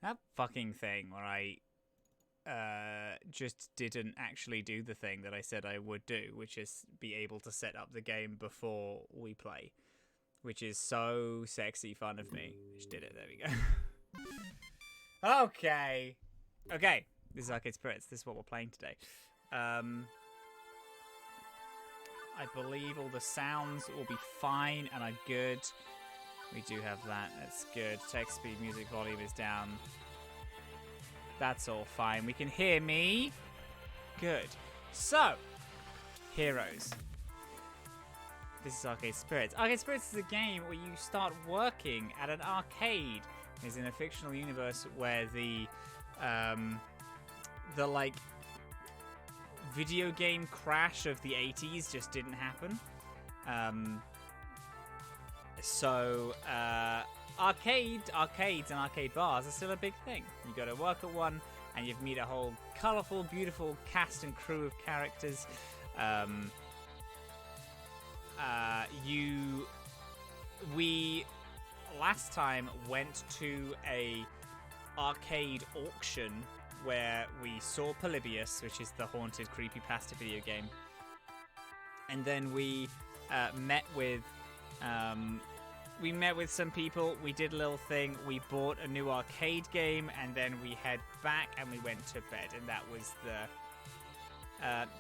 That fucking thing where I just didn't actually do the thing that I said I would do, which is be able to set up the game before we play, which is so sexy fun of me. Just did it. There we go. Okay. This is Arcade Spirits. This is what we're playing today. I believe all the sounds will be fine and are good. We do have that. That's good. Text speed, music volume is down. That's all fine. We can hear me. Good. So, Heroes. This is Arcade Spirits. Arcade Spirits is a game where you start working at an arcade. It's in a fictional universe where the like video game crash of the 80s just didn't happen. So arcades and arcade bars are still a big thing. You go to work at one and you meet a whole colourful, beautiful cast and crew of characters. We last time went to a arcade auction where we saw Polybius, which is the haunted creepypasta video game, and then we met with some people. We did a little thing. We bought a new arcade game, and then we head back and we went to bed. And that was the.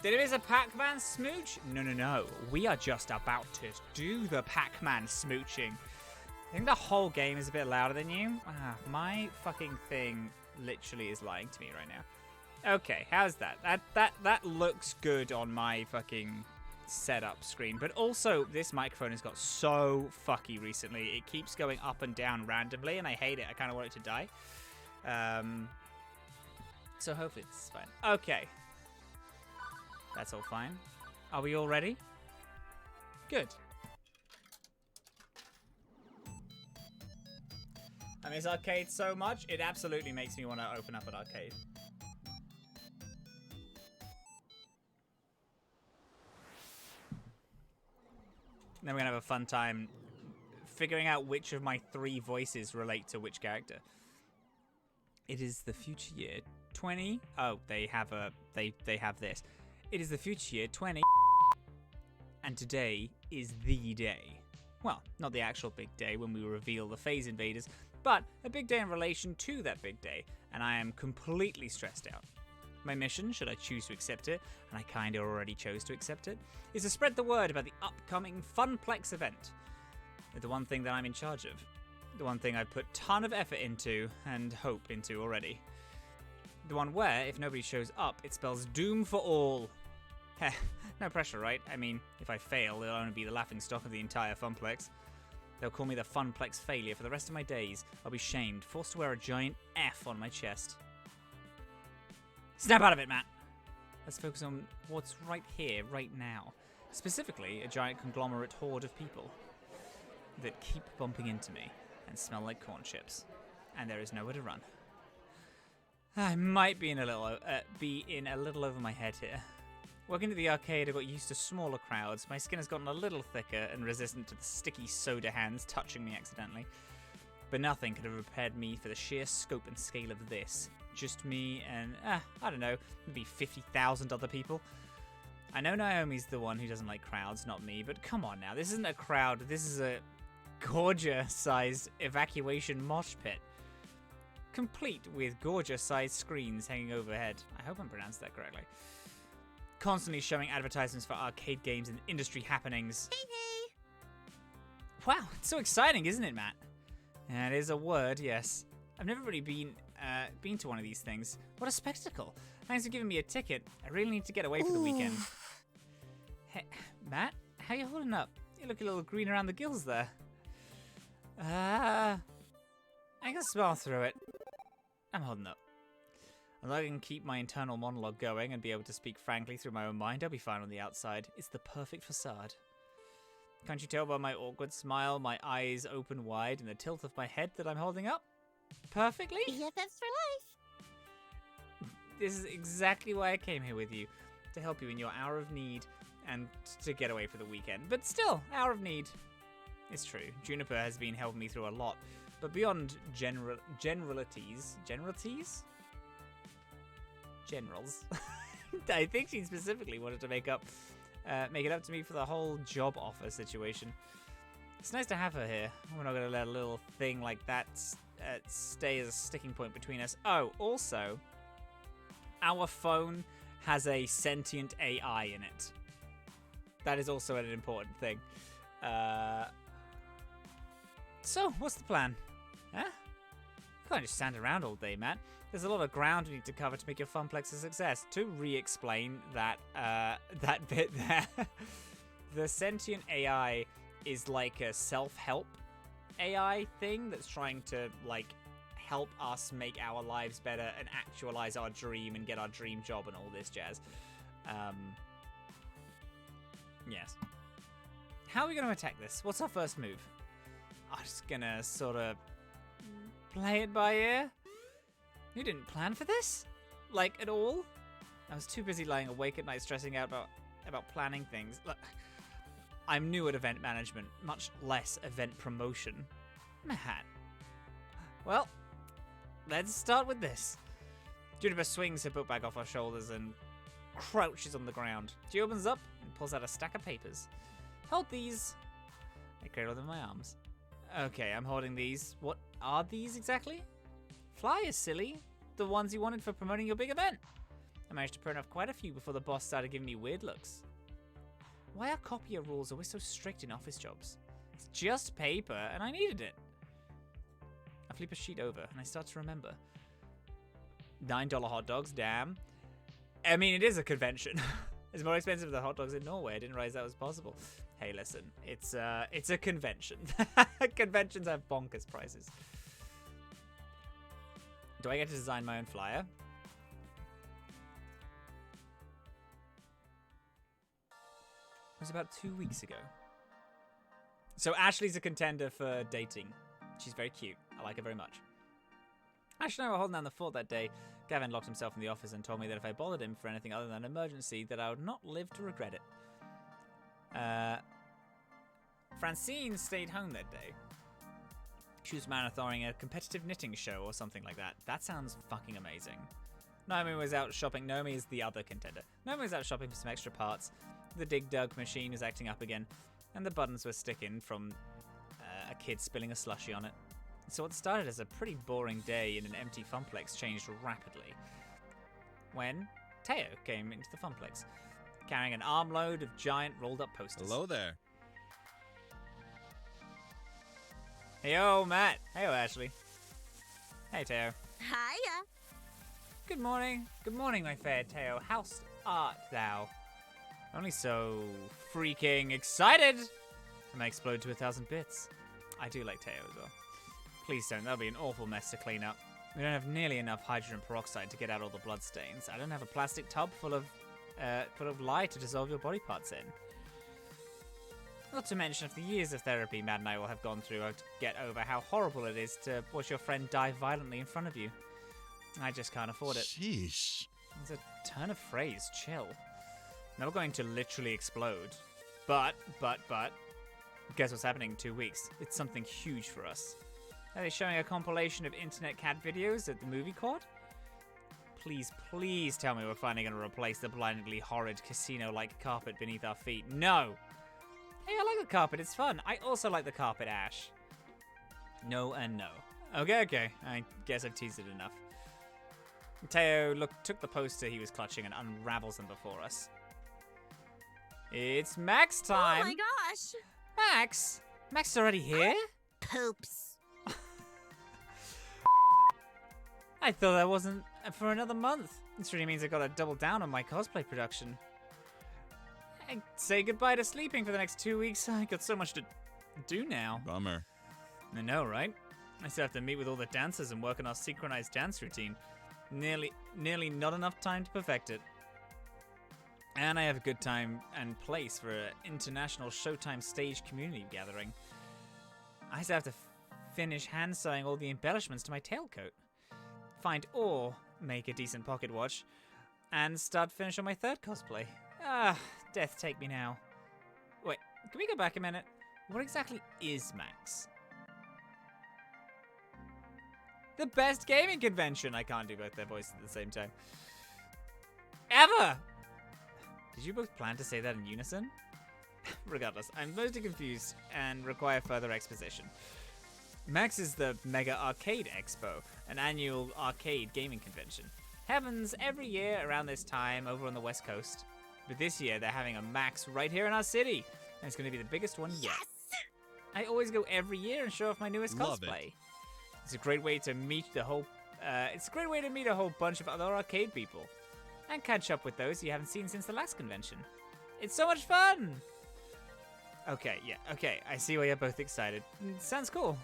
There is a Pac-Man smooch? No. We are just about to do the Pac-Man smooching. I think the whole game is a bit louder than you. My fucking thing literally is lying to me right now. Okay, how's that? That looks good on my fucking setup screen, but also this microphone has got so fucky recently. It keeps going up and down randomly, and I hate it. I kind of want it to die. So hopefully this is fine. Okay, that's all fine. Are we all ready? Good. I miss arcade so much, it absolutely makes me want to open up an arcade. Then we're going to have a fun time figuring out which of my 3 voices relate to which character. It is the future year 20... Oh, they have this. It is the future year 20... And today is the day. Well, not the actual big day when we reveal the Phase Invaders, but a big day in relation to that big day, and I am completely stressed out. My mission, should I choose to accept it, and I kinda already chose to accept it, is to spread the word about the upcoming Funplex event. The one thing that I'm in charge of. The one thing I've put a ton of effort into, and hope into already. The one where, if nobody shows up, it spells doom for all. Heh, no pressure, right? I mean, if I fail, it'll only be the laughingstock of the entire Funplex. They'll call me the Funplex failure for the rest of my days. I'll be shamed, forced to wear a giant F on my chest. Snap out of it, Matt! Let's focus on what's right here, right now. Specifically, a giant conglomerate horde of people that keep bumping into me and smell like corn chips. And there is nowhere to run. I might be in a little over my head here. Working at the arcade, I got used to smaller crowds. My skin has gotten a little thicker and resistant to the sticky soda hands touching me accidentally. But nothing could have prepared me for the sheer scope and scale of this. Just me and, I don't know, maybe 50,000 other people. I know Naomi's the one who doesn't like crowds, not me, but come on now. This isn't a crowd. This is a gorgeous-sized evacuation mosh pit. Complete with gorgeous-sized screens hanging overhead. I hope I'm pronounced that correctly. Constantly showing advertisements for arcade games and industry happenings. Hey. Wow, it's so exciting, isn't it, Matt? Yeah, it is a word, yes. I've never really been to one of these things. What a spectacle. Thanks for giving me a ticket. I really need to get away for the weekend. Hey, Matt, how you holding up? You look a little green around the gills there. I can smile through it. I'm holding up. As I can keep my internal monologue going and be able to speak frankly through my own mind, I'll be fine on the outside. It's the perfect facade. Can't you tell by my awkward smile, my eyes open wide, and the tilt of my head that I'm holding up? Perfectly? Yeah, that's for life. This is exactly why I came here with you. To help you in your hour of need and to get away for the weekend. But still, hour of need. It's true. Juniper has been helping me through a lot. But beyond generalities? Generals. I think she specifically wanted to make it up to me for the whole job offer situation. It's nice to have her here. We're not going to let a little thing like that stay as a sticking point between us. Oh, also, our phone has a sentient AI in it. That is also an important thing. So, what's the plan? Huh? You can't just stand around all day, Matt. There's a lot of ground we need to cover to make your funplex a success. To re-explain that that bit there, the sentient AI is like a self-help AI thing that's trying to like help us make our lives better and actualize our dream and get our dream job and all this jazz. Yes. How are we going to attack this? What's our first move? I'm just gonna sort of play it by ear. You didn't plan for this? Like, at all? I was too busy lying awake at night stressing out about planning things. Look, I'm new at event management, much less event promotion. Man. Well, let's start with this. Juniper swings her book bag off her shoulders and crouches on the ground. She opens up and pulls out a stack of papers. Hold these. I cradle them in my arms. Okay, I'm holding these. What are these exactly? Flyers, silly. The ones you wanted for promoting your big event. I managed to print off quite a few before the boss started giving me weird looks. Why are copier rules always so strict in office jobs? It's just paper, and I needed it. I flip a sheet over, and I start to remember. $9 hot dogs, damn. I mean, it is a convention. It's more expensive than hot dogs in Norway. I didn't realize that was possible. Hey, listen, it's a convention. Conventions have bonkers prices. Do I get to design my own flyer? It was about 2 weeks ago. So Ashley's a contender for dating. She's very cute. I like her very much. Ashley and I were holding down the fort that day. Gavin locked himself in the office and told me that if I bothered him for anything other than an emergency, that I would not live to regret it. Francine stayed home that day. She was marathoning a competitive knitting show or something like that. That sounds fucking amazing. Naomi was out shopping. Naomi is the other contender. Naomi was out shopping for some extra parts. The Dig Dug machine was acting up again, and the buttons were sticking from a kid spilling a slushie on it. So what started as a pretty boring day in an empty funplex changed rapidly when Teo came into the funplex, carrying an armload of giant rolled-up posters. Hello there. Heyo, Matt. Heyo, Ashley. Hey, Teo. Hiya. Good morning. Good morning, my fair Teo. How art thou? Only so freaking excited. I may explode to 1,000 bits. I do like Teo as well. Please don't. That'll be an awful mess to clean up. We don't have nearly enough hydrogen peroxide to get out all the blood stains. I don't have a plastic tub full of lye to dissolve your body parts in. Not to mention of the years of therapy Matt and I will have gone through to get over how horrible it is to watch your friend die violently in front of you. I just can't afford it. Sheesh. It's a turn of phrase. Chill. Now we're going to literally explode. But, guess what's happening in 2 weeks? It's something huge for us. Are they showing a compilation of internet cat videos at the movie court? Please, please tell me we're finally going to replace the blindingly horrid casino-like carpet beneath our feet. No! Hey, I like the carpet. It's fun. I also like the carpet, Ash. No and no. Okay. I guess I've teased it enough. Teo took the poster he was clutching and unravels them before us. It's Max time! Oh my gosh! Max? Max is already here? Poops. I thought that wasn't for another month. This really means I gotta double down on my cosplay production. I say goodbye to sleeping for the next 2 weeks. I got so much to do now. Bummer. I know, right? I still have to meet with all the dancers and work on our synchronized dance routine. Nearly not enough time to perfect it. And I have a good time and place for an international Showtime stage community gathering. I still have to finish hand sewing all the embellishments to my tailcoat. Find or make a decent pocket watch. And finish on my third cosplay. Death take me now. Wait, can we go back a minute? What exactly is Max? The best gaming convention. I can't do both their voices at the same time. Ever! Did you both plan to say that in unison? Regardless, I'm mostly confused and require further exposition. Max is the Mega Arcade Expo, an annual arcade gaming convention. Happens every year around this time over on the West Coast. But this year, they're having a Max right here in our city, and it's going to be the biggest one yet. Yes! I always go every year and show off my newest Love cosplay. it. It's a great way to meet a whole bunch of other arcade people, and catch up with those you haven't seen since the last convention. It's so much fun! Okay, yeah, okay, I see why you're both excited. Sounds cool.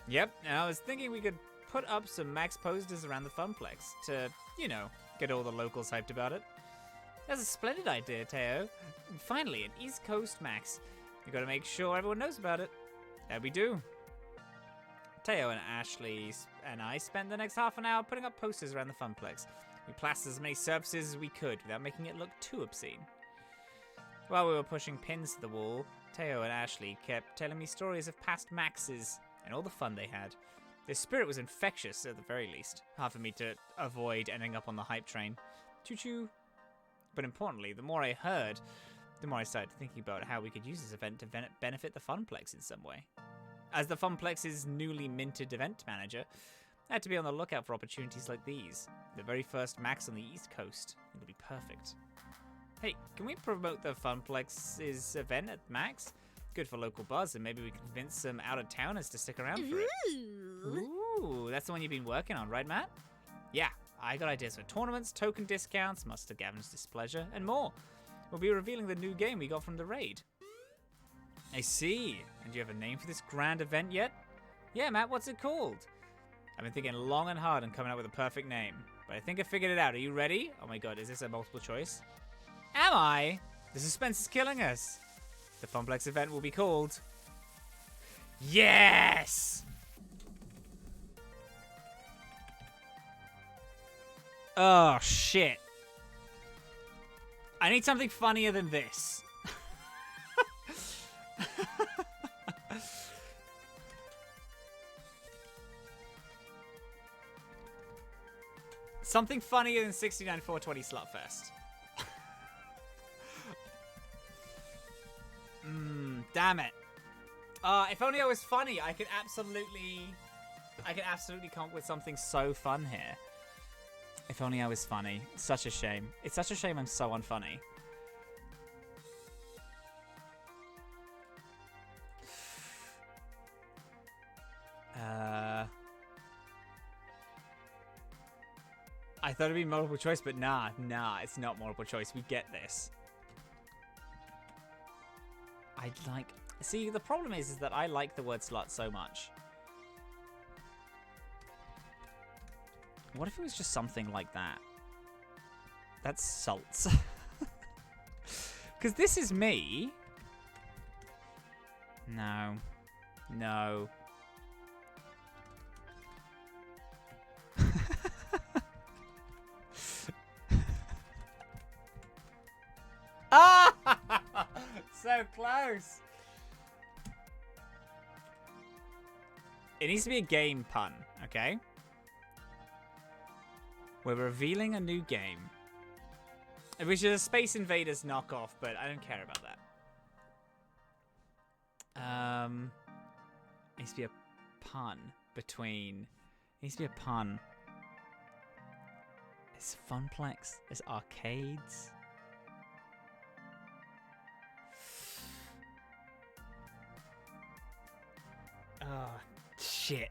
Yep, and I was thinking we could put up some Max posters around the Funplex to, you know, get all the locals hyped about it. That's a splendid idea, Teo. Finally, an East Coast Max. We gotta make sure everyone knows about it. That we do. Teo and Ashley and I spent the next half an hour putting up posters around the Funplex. We plastered as many surfaces as we could without making it look too obscene. While we were pushing pins to the wall, Teo and Ashley kept telling me stories of past Maxes and all the fun they had. Their spirit was infectious, at the very least. Hard for me to avoid ending up on the hype train. Choo-choo. But importantly, the more I heard, the more I started thinking about how we could use this event to benefit the Funplex in some way. As the Funplex's newly minted event manager, I had to be on the lookout for opportunities like these. The very first Max on the East Coast. It'll be perfect. Hey, can we promote the Funplex's event at Max? Good for local buzz, and maybe we can convince some out-of-towners to stick around for it. Ooh, that's the one you've been working on, right, Matt? Yeah, I got ideas for tournaments, token discounts, much to Gavin's displeasure, and more. We'll be revealing the new game we got from the raid. I see. And do you have a name for this grand event yet? Yeah, Matt, what's it called? I've been thinking long and hard and coming up with a perfect name, but I think I figured it out. Are you ready? Oh my god, is this a multiple choice? Am I? The suspense is killing us. The Funplex event will be called... Yes! Oh, shit. I need something funnier than this. Something funnier than 69 420 Slutfest. Damn it. If only I was funny, I could absolutely come up with something so fun here. If only I was funny. Such a shame. It's such a shame I'm so unfunny. I thought it'd be multiple choice, but nah, it's not multiple choice. We get this. See, the problem is that I like the word slut so much. What if it was just something like that? That's salts. Because this is me. No. No. Ah! So close. It needs to be a game pun, okay? We're revealing a new game. Which is a Space Invaders knockoff, but I don't care about that. It needs to be a pun between... It needs to be a pun. There's Funplex. There's arcades. Oh, shit.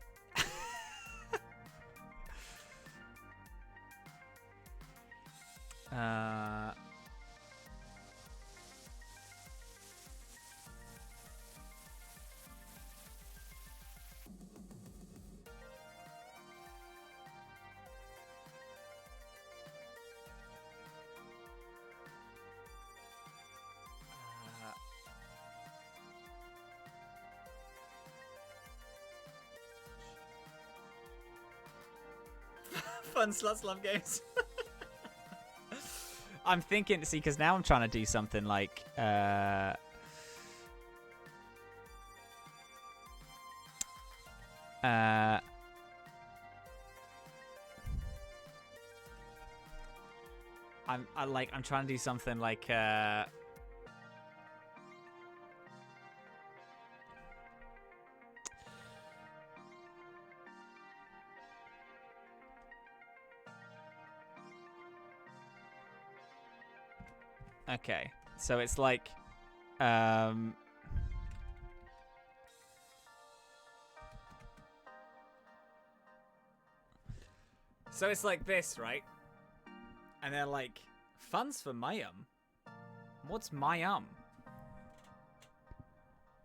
Fun sluts love games. I'm thinking, see, because now I'm trying to do something like, I'm trying to do something like okay. So it's like so it's like this, right? And they're like, funds for Meyum? What's Meyum?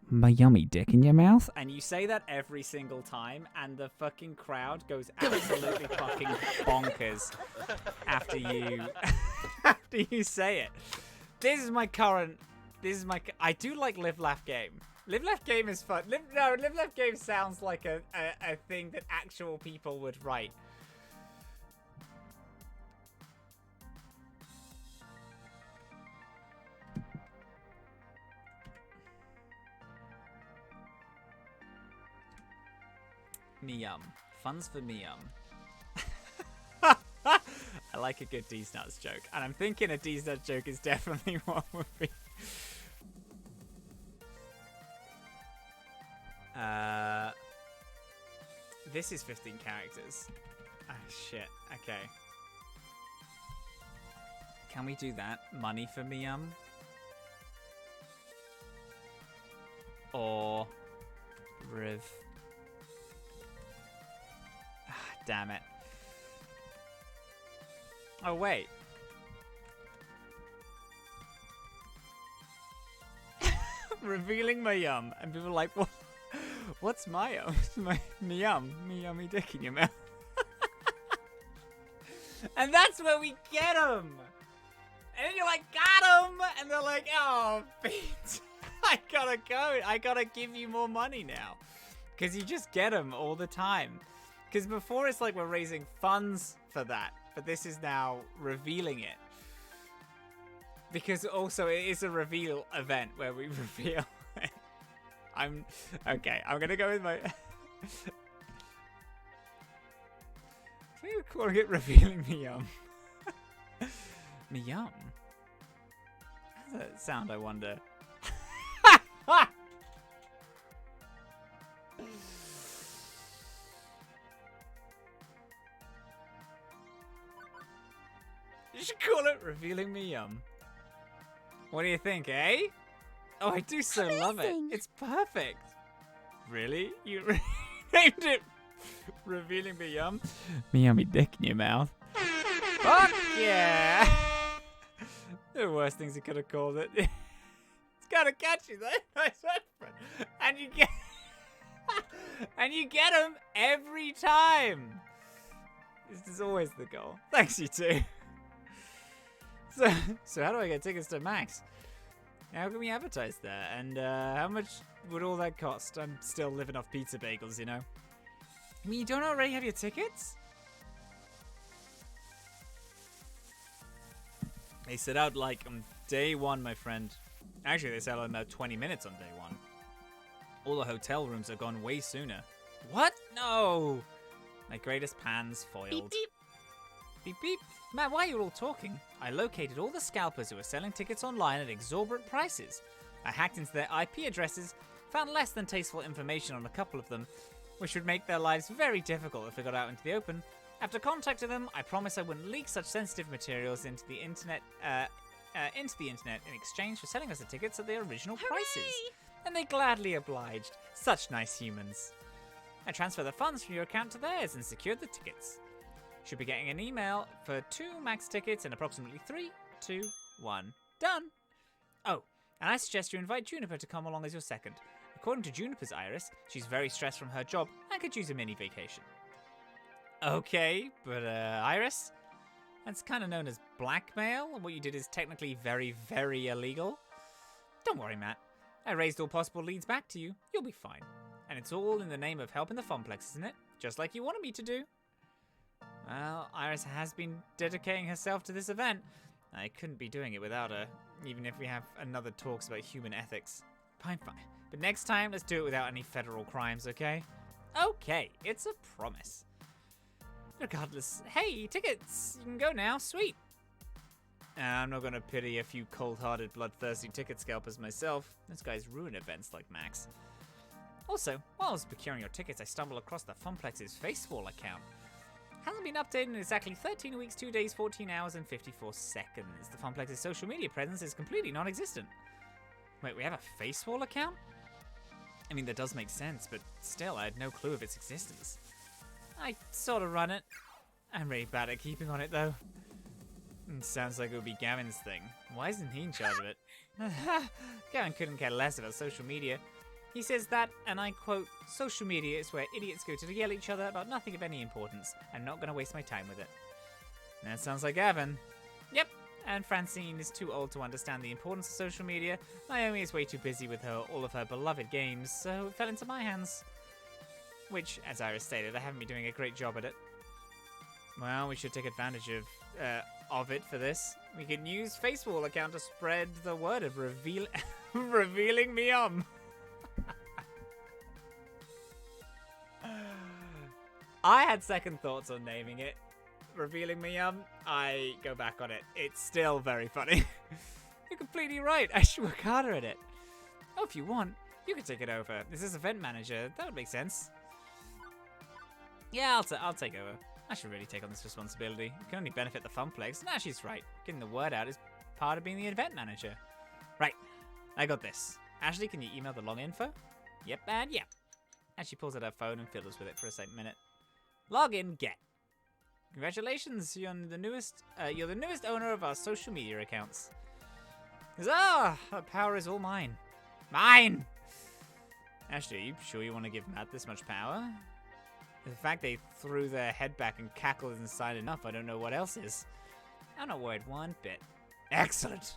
My yummy dick in your mouth? And you say that every single time, and the fucking crowd goes absolutely fucking bonkers after you after you say it. This is my current. I do like Live Laugh Game. Live Laugh Game is fun. Live Laugh Game sounds like a thing that actual people would write. Meyum. Funds for Meyum. I like a good D's Nuts joke. And I'm thinking a D's Nuts joke is definitely what would be. This is 15 characters. Oh, shit. Okay. Can we do that? Money for Meyum? Or... Riv... Damn it. Oh, wait. Revealing Meyum. And people are like, what? What's Meyum? Meyum. Me yummy dick in your mouth. And that's where we get them. And then you're like, got him. And they're like, oh, Pete. I gotta go. I gotta give you more money now. Because you just get them all the time. Because before it's like we're raising funds for that, but this is now revealing it. Because also it is a reveal event where we reveal it. I'm gonna go with my... We're calling it revealing Meyum. Meyum? How does that sound, I wonder? You should call it revealing Meyum. What do you think, eh? Oh, I do so love it. It's perfect. Really? You named it revealing Meyum? Meyummy dick in your mouth. Fuck yeah! The worst things you could have called it. It's kind of catchy though. Nice one. And you get and you get them every time. This is always the goal. Thanks, you two. So how do I get tickets to Max? How can we advertise there? And how much would all that cost? I'm still living off pizza bagels, you know. I mean, you don't already have your tickets? They set out like on day one, my friend. Actually, they set out in about 20 minutes on day one. All the hotel rooms are gone way sooner. What? No! My greatest plans foiled. Beep, beep. Beep, beep. Matt, why are you all talking? I located all the scalpers who were selling tickets online at exorbitant prices. I hacked into their IP addresses, found less than tasteful information on a couple of them, which would make their lives very difficult if they got out into the open. After contacting them, I promised I wouldn't leak such sensitive materials into the internet in exchange for selling us the tickets at their original prices. And they gladly obliged. Such nice humans. I transferred the funds from your account to theirs and secured the tickets. Should be getting an email for 2 Max tickets in approximately 3, 2, 1. Done! Oh, and I suggest you invite Juniper to come along as your second. According to Juniper's Iris, she's very stressed from her job and could use a mini vacation. Okay, but Iris? That's kind of known as blackmail. What you did is technically very, very illegal. Don't worry, Matt. I raised all possible leads back to you. You'll be fine. And it's all in the name of helping the Funplex, isn't it? Just like you wanted me to do. Well, Iris has been dedicating herself to this event. I couldn't be doing it without her, even if we have another talks about human ethics. Fine, fine. But next time, let's do it without any federal crimes, okay? Okay, it's a promise. Regardless, hey, tickets! You can go now, sweet. And I'm not gonna pity a few cold-hearted, bloodthirsty ticket scalpers myself. Those guys ruin events like Max. Also, while I was procuring your tickets, I stumbled across the Funplex's Facewall account. Hasn't been updated in exactly 13 weeks, 2 days, 14 hours, and 54 seconds. The Funplex's social media presence is completely non-existent. Wait, we have a Facewall account? I mean, that does make sense, but still, I had no clue of its existence. I sort of run it. I'm really bad at keeping on it, though. Sounds like it would be Gavin's thing. Why isn't he in charge of it? Gavin couldn't care less about social media. He says that, and I quote, "Social media is where idiots go to yell at each other about nothing of any importance. I'm not going to waste my time with it." That sounds like Gavin. Yep, and Francine is too old to understand the importance of social media. Naomi is way too busy with all of her beloved games, so it fell into my hands. Which, as Iris stated, I haven't been doing a great job at it. Well, we should take advantage of it for this. We can use Facewall account to spread the word of revealing Meyum. I had second thoughts on naming it. Revealing Meyum, I go back on it. It's still very funny. You're completely right. I should work harder at it. Oh, if you want, you can take it over. This is event manager. That would make sense. Yeah, I'll take over. I should really take on this responsibility. It can only benefit the Funplex. Nah, she's right. Getting the word out is part of being the event manager. Right, I got this. Ashley, can you email the long info? Yep, and yep. And she pulls out her phone and fiddles with it for a minute. Login, get. Congratulations, you're the newest owner of our social media accounts. Huzzah! Our power is all mine. Mine! Ashley, are you sure you want to give Matt this much power? The fact they threw their head back and cackled isn't sign enough. I don't know what else is. I'm not worried one bit. Excellent.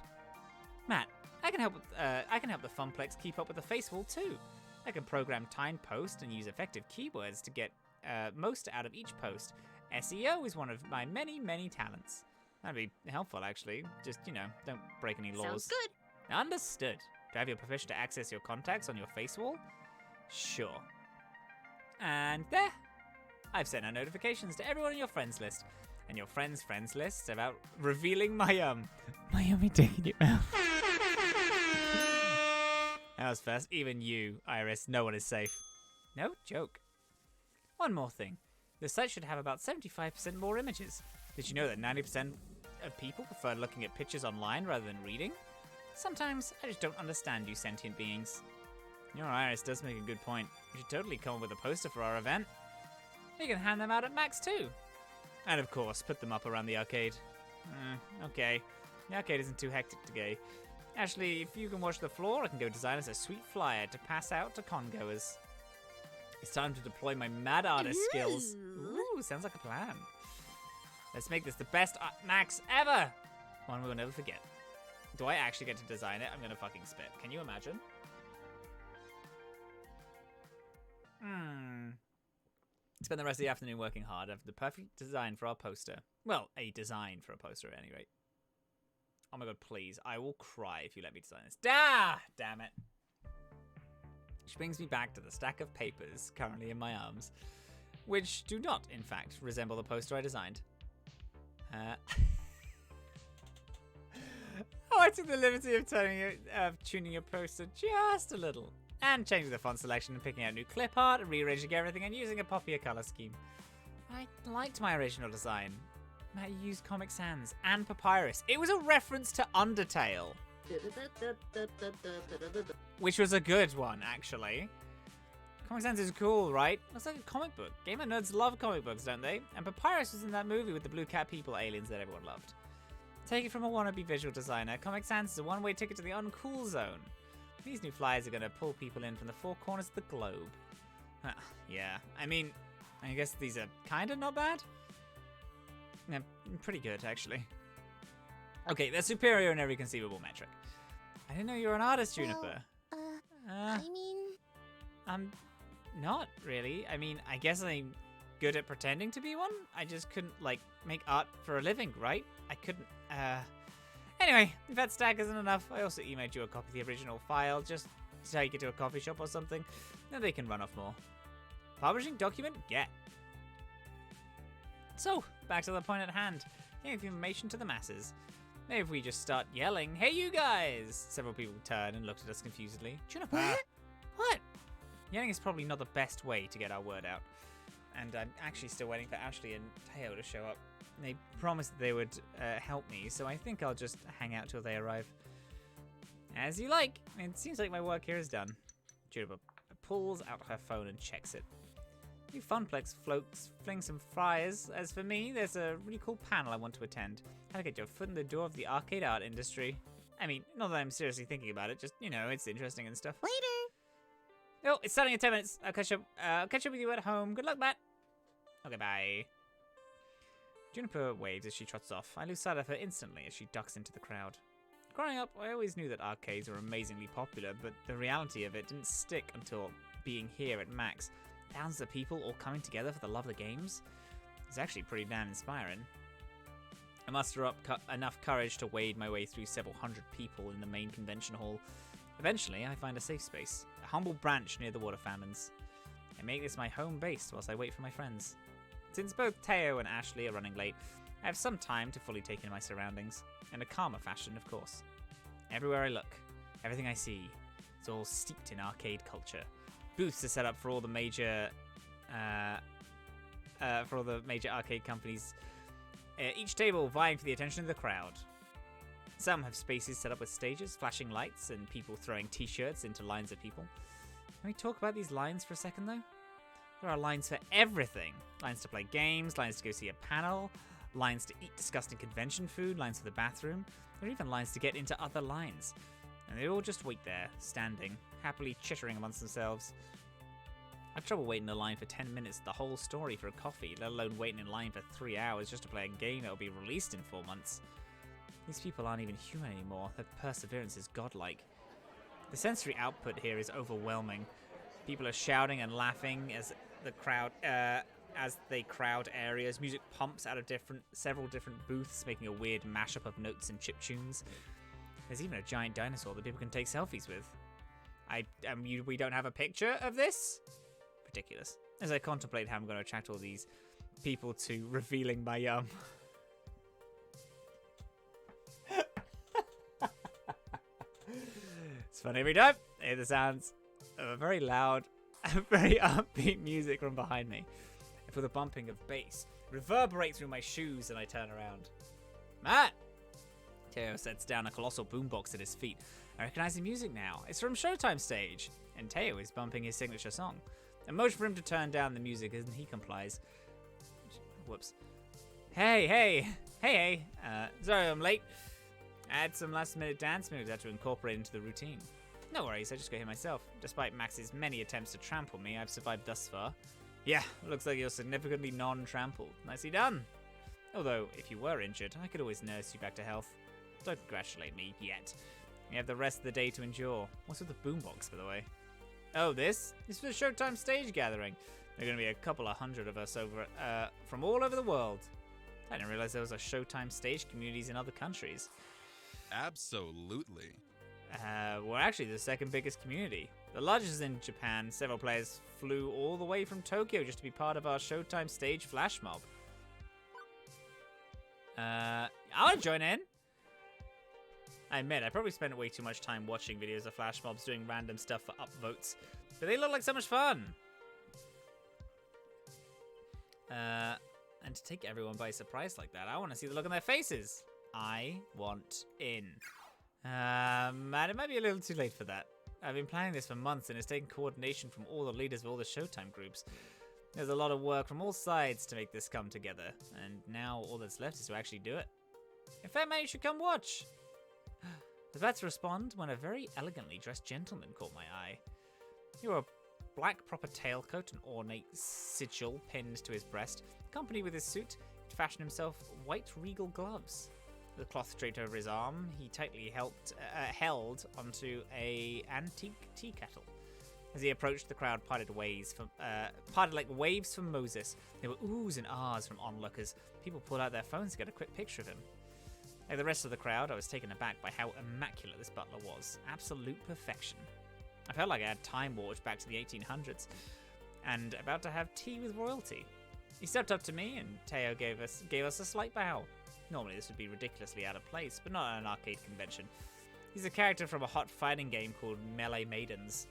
Matt, I can help the Funplex keep up with the Facewall too. I can program timed posts and use effective keywords to get most out of each post. SEO is one of my many, many talents. That'd be helpful, actually. Just, don't break any laws. Sounds good. Understood. Do I have your permission to access your contacts on your Facewall? Sure. And there. I've sent out notifications to everyone in your friends list. And your friends' list about revealing Meyum taking it out. That was fast. Even you, Iris. No one is safe. No joke. One more thing. The site should have about 75% more images. Did you know that 90% of people prefer looking at pictures online rather than reading? Sometimes I just don't understand you sentient beings. Your Iris does make a good point. We should totally come up with a poster for our event. You can hand them out at Max too. And of course, put them up around the arcade. Okay. The arcade isn't too hectic today. Ashley, if you can watch the floor, I can go design us a sweet flyer to pass out to congoers. It's time to deploy my mad artist skills. Ooh, sounds like a plan. Let's make this the best Max ever. One we'll never forget. Do I actually get to design it? I'm gonna fucking spit. Can you imagine? Spend the rest of the afternoon working hard. I have the perfect design for our poster. Well, a design for a poster at any rate. Oh my god, please. I will cry if you let me design this. Damn it. Which brings me back to the stack of papers currently in my arms, which do not, in fact, resemble the poster I designed. I took the liberty of tuning your poster just a little, and changing the font selection and picking out new clip art, and rearranging everything and using a poppier color scheme. I liked my original design. I used Comic Sans and Papyrus. It was a reference to Undertale, which was a good one, actually. Comic Sans is cool, right? Looks like a comic book. Gamer nerds love comic books, don't they? And Papyrus was in that movie with the blue cat people aliens that everyone loved. Take it from a wannabe visual designer, Comic Sans is a one-way ticket to the uncool zone. These new flyers are going to pull people in from the four corners of the globe. Yeah, I mean, I guess these are kind of not bad. Yeah, pretty good, actually. Okay, they're superior in every conceivable metric. I didn't know you were an artist, Juniper. I mean... I'm not really. I mean, I guess I'm good at pretending to be one. I just couldn't, make art for a living, right? I couldn't, Anyway, if that stack isn't enough, I also emailed you a copy of the original file, just to take it to a coffee shop or something. Then they can run off more. Publishing document, get. So, back to the point at hand. Giving information to the masses. Maybe if we just start yelling, "Hey, you guys!" Several people turned and looked at us confusedly. Juniper? What? Yelling is probably not the best way to get our word out. And I'm actually still waiting for Ashley and Teo to show up. They promised that they would help me, so I think I'll just hang out till they arrive. As you like. It seems like my work here is done. Juniper pulls out her phone and checks it. You Funplex floats fling some flyers. As for me, there's a really cool panel I want to attend. How to get your foot in the door of the arcade art industry. I mean, not that I'm seriously thinking about it, just, you know, it's interesting and stuff. Later. Oh, it's starting in 10 minutes. I'll catch up with you at home. Good luck, Matt. Okay, bye. Juniper waves as she trots off. I lose sight of her instantly as she ducks into the crowd. Growing up, I always knew that arcades were amazingly popular, but the reality of it didn't stick until being here at Max. Thousands of people all coming together for the love of the games. It's actually pretty damn inspiring. I muster up enough courage to wade my way through several hundred people in the main convention hall. Eventually, I find a safe space, a humble branch near the water fountains. I make this my home base whilst I wait for my friends. Since both Teo and Ashley are running late, I have some time to fully take in my surroundings, in a calmer fashion, of course. Everywhere I look, everything I see, is all steeped in arcade culture. Booths are set up for all the major arcade companies. Each table vying for the attention of the crowd. Some have spaces set up with stages, flashing lights, and people throwing t-shirts into lines of people. Can we talk about these lines for a second, though? There are lines for everything. Lines to play games, lines to go see a panel, lines to eat disgusting convention food, lines for the bathroom. There are even lines to get into other lines. And they all just wait there, standing, happily chittering amongst themselves. I have trouble waiting in line for 10 minutes the whole story for a coffee, let alone waiting in line for 3 hours just to play a game that will be released in 4 months. These people aren't even human anymore. Their perseverance is godlike. The sensory output here is overwhelming. People are shouting and laughing as they crowd areas. Music pumps out of several different booths, making a weird mashup of notes and chiptunes. There's even a giant dinosaur that people can take selfies with. We don't have a picture of this? Ridiculous. As I contemplate how I'm going to attract all these people to revealing Meyum. It's fun every time. I hear the sounds of a very loud, very upbeat music from behind me. I feel the bumping of bass reverberate through my shoes and I turn around. Matt! Teo sets down a colossal boombox at his feet. I recognize the music now. It's from Showtime stage. And Teo is bumping his signature song. A motion for him to turn down the music and he complies. Whoops. Hey. Sorry I'm late. I had some last minute dance moves I had to incorporate into the routine. No worries, I just got here myself. Despite Max's many attempts to trample me, I've survived thus far. Yeah, looks like you're significantly non-trampled. Nicely done. Although, if you were injured, I could always nurse you back to health. Don't congratulate me yet. You have the rest of the day to endure. What's with the boombox, by the way? Oh, this? This is for the Showtime stage gathering. There are going to be a couple of hundred of us over from all over the world. I didn't realize there was a Showtime stage communities in other countries. Absolutely. We're actually the second biggest community. The largest is in Japan. Several players flew all the way from Tokyo just to be part of our Showtime stage flash mob. I want to join in. I admit, I probably spent way too much time watching videos of flash mobs doing random stuff for upvotes, but they look like so much fun. And to take everyone by surprise like that, I want to see the look on their faces. I want in. Man, it might be a little too late for that. I've been planning this for months and it's taken coordination from all the leaders of all the Showtime groups. There's a lot of work from all sides to make this come together, and now all that's left is to actually do it. In fact, man, you should come watch. I was about to respond when a very elegantly dressed gentleman caught my eye. He wore a black proper tailcoat and ornate sigil pinned to his breast. Accompanied with his suit, he'd fashioned himself white regal gloves. With a cloth draped over his arm, he tightly held onto a antique tea kettle. As he approached, the crowd parted like waves from Moses. There were oohs and ahs from onlookers. People pulled out their phones to get a quick picture of him. Like the rest of the crowd, I was taken aback by how immaculate this butler was. Absolute perfection. I felt like I had time warped back to the 1800s and about to have tea with royalty. He stepped up to me and Teo gave us a slight bow. Normally this would be ridiculously out of place, but not at an arcade convention. He's a character from a hot fighting game called Melee Maidens.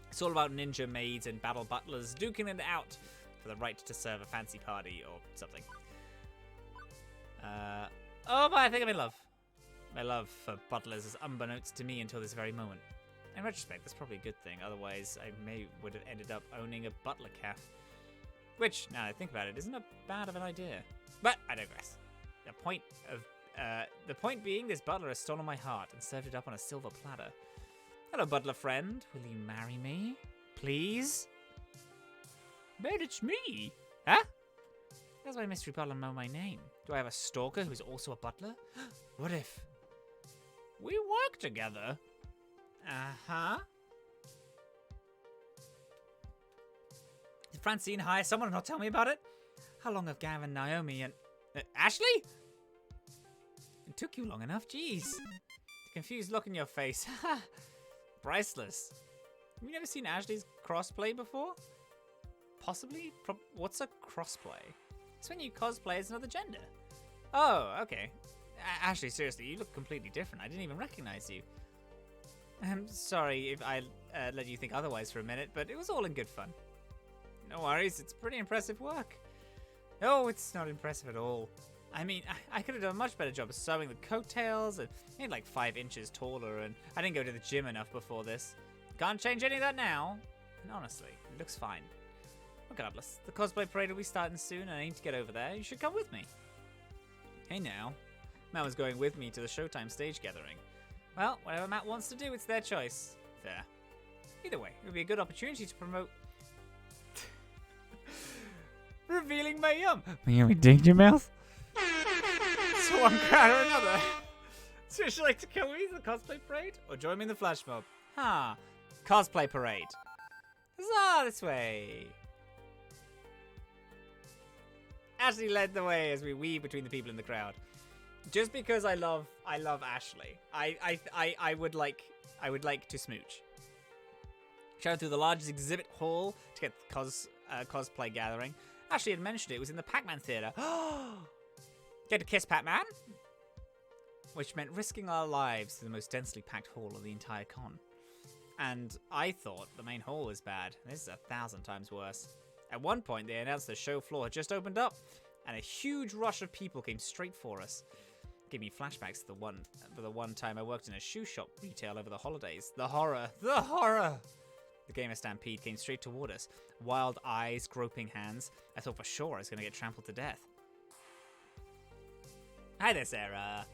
It's all about ninja maids and battle butlers duking it out for the right to serve a fancy party or something. Oh, but I think I'm in love. My love for butlers is unbeknownst to me until this very moment. In retrospect, that's probably a good thing. Otherwise, I would have ended up owning a butler calf. Which, now that I think about it, isn't a bad of an idea. But I digress. The point being, this butler has stolen my heart and served it up on a silver platter. Hello, butler friend. Will you marry me? Please? But it's me. Huh? Does my mystery butler know my name? Do I have a stalker who's also a butler? What if we work together? Uh-huh. Did Francine hire someone and not tell me about it? How long have Gav and Naomi and... Ashley? It took you long enough, jeez. The confused look in your face. Priceless. Have you never seen Ashley's crossplay before? Possibly? What's a crossplay? It's when you cosplay as another gender. Oh, okay. Ashley, seriously, you look completely different. I didn't even recognize you. I'm sorry if I let you think otherwise for a minute, but it was all in good fun. No worries, it's pretty impressive work. No, it's not impressive at all. I mean, I could have done a much better job of sewing the coattails, and made like 5 inches taller, and I didn't go to the gym enough before this. Can't change any of that now. And honestly, it looks fine. Regardless, the cosplay parade will be starting soon, and I need to get over there. You should come with me. Hey now. Matt was going with me to the Showtime stage gathering. Well, whatever Matt wants to do, it's their choice. Fair. Either way, it would be a good opportunity to promote... Revealing Meyum. Meyum, danger mouth? So one crowd or another. So would you like to come with me to the cosplay parade? Or join me in the flash mob? Cosplay parade. Huzzah, this way. Ashley led the way as we weave between the people in the crowd. Just because I love Ashley, I would like to smooch. Showed through the largest exhibit hall to get the cosplay gathering. Ashley had mentioned it was in the Pac-Man theater. Get to kiss Pac-Man, which meant risking our lives to the most densely packed hall of the entire con. And I thought the main hall was bad. This is 1,000 times worse. At one point, they announced the show floor had just opened up, and a huge rush of people came straight for us. Gave me flashbacks to the one time I worked in a shoe shop retail over the holidays. The horror! The horror! The gamer stampede came straight toward us. Wild eyes, groping hands. I thought for sure I was going to get trampled to death. Hi there, Sarah.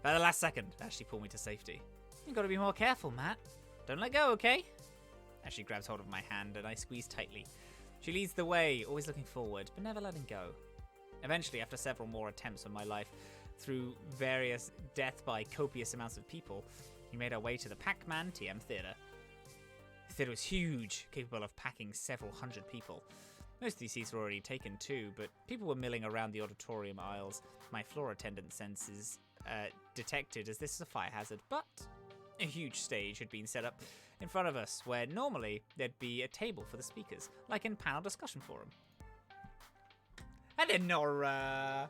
By the last second, Ashley pulled me to safety. You gotta be more careful, Matt. Don't let go, okay? Ashley grabs hold of my hand and I squeeze tightly. She leads the way, always looking forward, but never letting go. Eventually, after several more attempts on my life, through various death by copious amounts of people, we made our way to the Pac-Man TM Theater. The theater was huge, capable of packing several hundred people. Most of these seats were already taken too, but people were milling around the auditorium aisles. My floor attendant senses detected as this is a fire hazard, but a huge stage had been set up in front of us where normally there'd be a table for the speakers, like in panel discussion forum. Hello, Nora!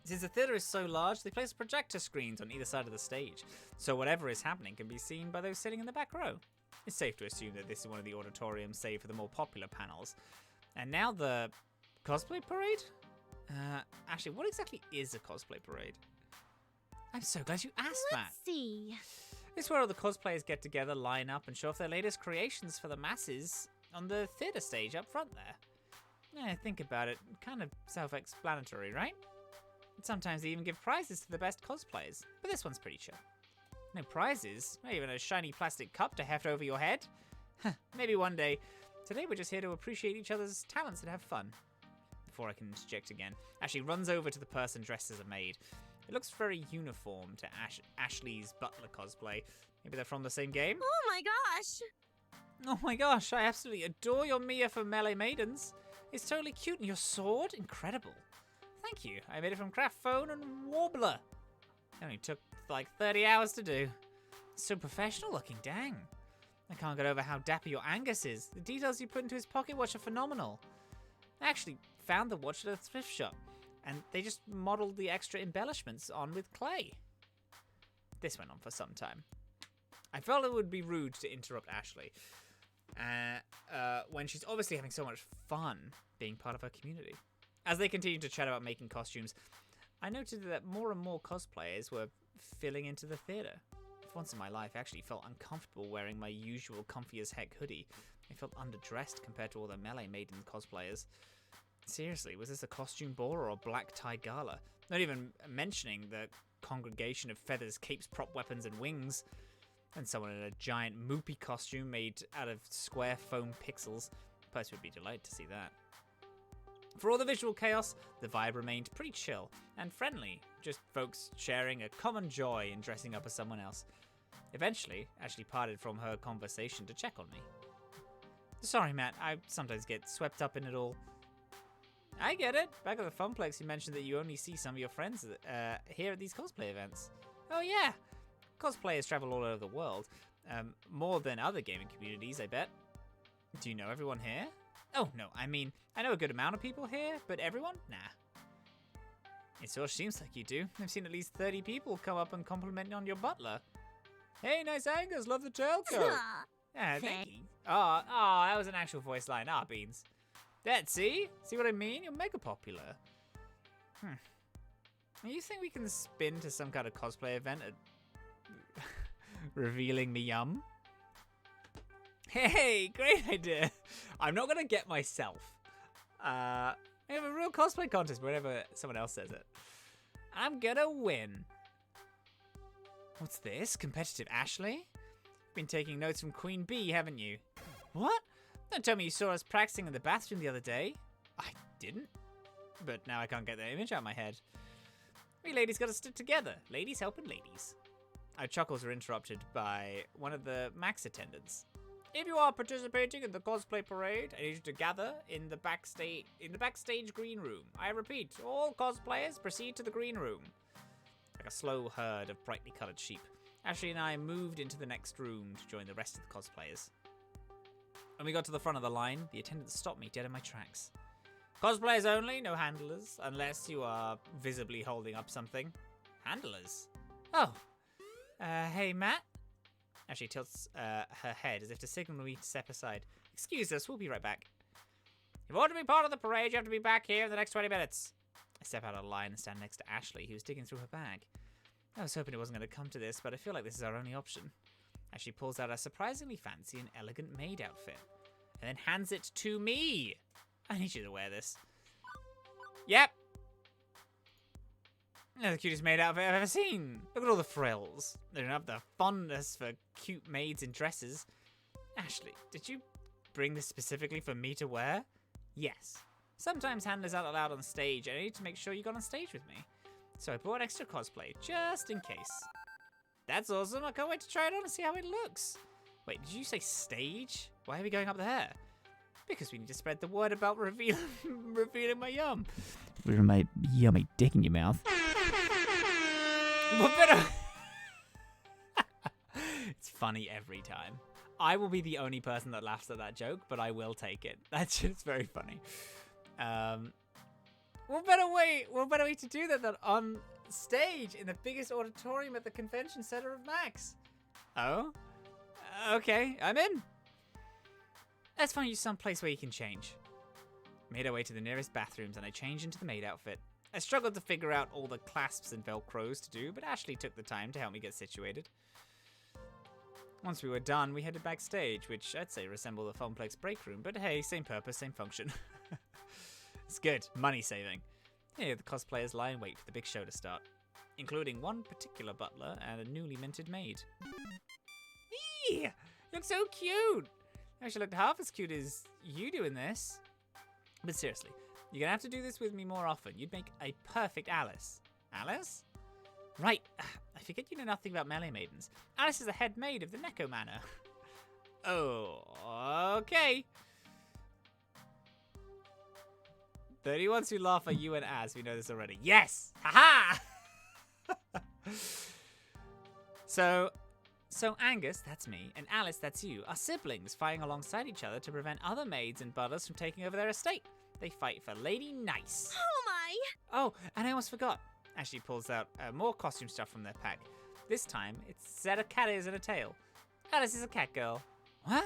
Since the theater is so large, they place projector screens on either side of the stage, so whatever is happening can be seen by those sitting in the back row. It's safe to assume that this is one of the auditoriums, save for the more popular panels. And now the cosplay parade? Actually, what exactly is a cosplay parade? I'm so glad you asked that. Let's see. It's where all the cosplayers get together, line up, and show off their latest creations for the masses on the theater stage up front there. Yeah, think about it. Kind of self-explanatory, right? And sometimes they even give prizes to the best cosplayers, but this one's pretty chill. No prizes? Not even a shiny plastic cup to heft over your head? Maybe one day. Today we're just here to appreciate each other's talents and have fun. Before I can interject again, Ashley runs over to the person dressed as a maid. It looks very uniform to Ashley's butler cosplay. Maybe they're from the same game? Oh my gosh! Oh my gosh, I absolutely adore your Mia from Melee Maidens. It's totally cute, and your sword? Incredible. Thank you. I made it from craft foam and warbler. It only took like 30 hours to do. So professional looking, dang. I can't get over how dapper your Angus is. The details you put into his pocket watch are phenomenal. I actually found the watch at a thrift shop. and they just modeled the extra embellishments on with clay. This went on for some time. I felt it would be rude to interrupt Ashley when she's obviously having so much fun being part of her community. As they continued to chat about making costumes, I noted that more and more cosplayers were filling into the theater. For once in my life, I actually felt uncomfortable wearing my usual comfy as heck hoodie. I felt underdressed compared to all the Melee Maiden cosplayers. Seriously, was this a costume ball or a black tie gala? Not even mentioning the congregation of feathers, capes, prop weapons, and wings. And someone in a giant moopy costume made out of square foam pixels. Plus, would be delighted to see that. For all the visual chaos, the vibe remained pretty chill and friendly, just folks sharing a common joy in dressing up as someone else. Eventually, Ashley parted from her conversation to check on me. Sorry, Matt, I sometimes get swept up in it all. I get it. Back at the Funplex, you mentioned that you only see some of your friends here at these cosplay events. Oh yeah, cosplayers travel all over the world, more than other gaming communities, I bet. Do you know everyone here? Oh no, I mean, I know a good amount of people here, but everyone? Nah. It sure seems like you do. I've seen at least 30 people come up and compliment you on your butler. Hey, nice Angus, love the tailcoat. Yeah, thank you. Oh, that was an actual voice line. Beans. That, see? See what I mean? You're mega popular. You think we can spin to some kind of cosplay event at revealing Meyum? Hey, great idea. I'm not gonna get myself. We have a real cosplay contest whenever someone else says it. I'm gonna win. What's this? Competitive Ashley? Been taking notes from Queen Bee, haven't you? What? Don't tell me you saw us practicing in the bathroom the other day. I didn't. But now I can't get that image out of my head. We ladies gotta stick together. Ladies helping ladies. Our chuckles were interrupted by one of the Max attendants. If you are participating in the cosplay parade, I need you to gather in the backstage green room. I repeat, all cosplayers proceed to the green room. Like a slow herd of brightly colored sheep, Ashley and I moved into the next room to join the rest of the cosplayers. When we got to the front of the line, the attendant stopped me dead in my tracks. Cosplayers only, no handlers, unless you are visibly holding up something. Handlers? Oh. Hey, Matt? Ashley tilts her head as if to signal me to step aside. Excuse us, we'll be right back. If you want to be part of the parade, you have to be back here in the next 20 minutes. I step out of line and stand next to Ashley, who's digging through her bag. I was hoping it wasn't going to come to this, but I feel like this is our only option. Ashley pulls out a surprisingly fancy and elegant maid outfit, and then hands it to me. I need you to wear this. Yep. The cutest maid outfit I've ever seen. Look at all the frills. They don't have the fondness for cute maids in dresses. Ashley, did you bring this specifically for me to wear? Yes. Sometimes handlers aren't allowed on stage, and I need to make sure you got on stage with me. So I bought extra cosplay, just in case. That's awesome. I can't wait to try it on and see how it looks. Wait, did you say stage? Why are we going up there? Because we need to spread the word about revealing my yum. Revealing my yummy dick in your mouth. What better? It's funny every time. I will be the only person that laughs at that joke, but I will take it. That's just very funny. What better way to do that than on stage in the biggest auditorium at the convention center of Max? Oh? Okay, I'm in. Let's find you some place where you can change. Made our way to the nearest bathrooms and I changed into the maid outfit. I struggled to figure out all the clasps and velcros to do, but Ashley took the time to help me get situated. Once we were done, we headed backstage, which I'd say resembled the Funplex break room, but hey, same purpose, same function. It's good, money saving. Here, the cosplayers lie in wait for the big show to start, including one particular butler and a newly minted maid. Eee! You look so cute! You actually look half as cute as you do in this. But seriously, you're gonna have to do this with me more often. You'd make a perfect Alice. Alice? Right, I forget you know nothing about Melee Maidens. Alice is the head maid of the Neko Manor. Oh, okay. 30 ones who laugh are you and Az. We know this already. Yes! Haha! So Angus, that's me, and Alice, that's you, are siblings fighting alongside each other to prevent other maids and butlers from taking over their estate. They fight for Lady Nice. Oh my! Oh, and I almost forgot. Ashley pulls out more costume stuff from their pack. This time, it's a set of cat ears and a tail. Alice is a cat girl. What?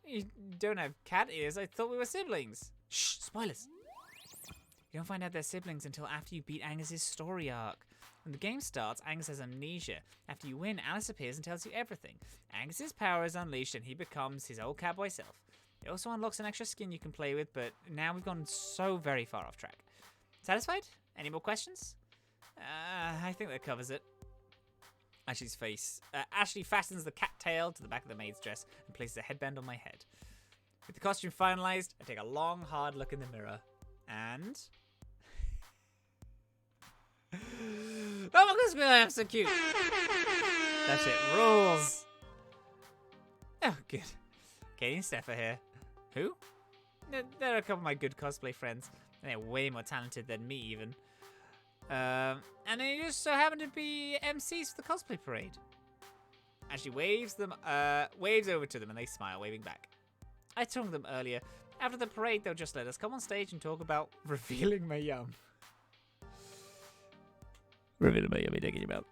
You don't have cat ears? I thought we were siblings. Shh, spoilers. You don't find out they're siblings until after you beat Angus's story arc. When the game starts, Angus has amnesia. After you win, Alice appears and tells you everything. Angus's power is unleashed and he becomes his old cowboy self. It also unlocks an extra skin you can play with, but now we've gone so very far off track. Satisfied? Any more questions? I think that covers it. Ashley's face. Ashley fastens the cat tail to the back of the maid's dress and places a headband on my head. With the costume finalized, I take a long, hard look in the mirror. And... oh my goodness, I'm so cute. That shit rules. Oh, good. Katie and Steph are here. Who? They're a couple of my good cosplay friends. They're way more talented than me, even. And they just so happen to be MCs for the cosplay parade. Ashley waves over to them, and they smile, waving back. I told them earlier, after the parade, they'll just let us come on stage and talk about revealing Meyum. Revealing Meyum, you're taking your mouth.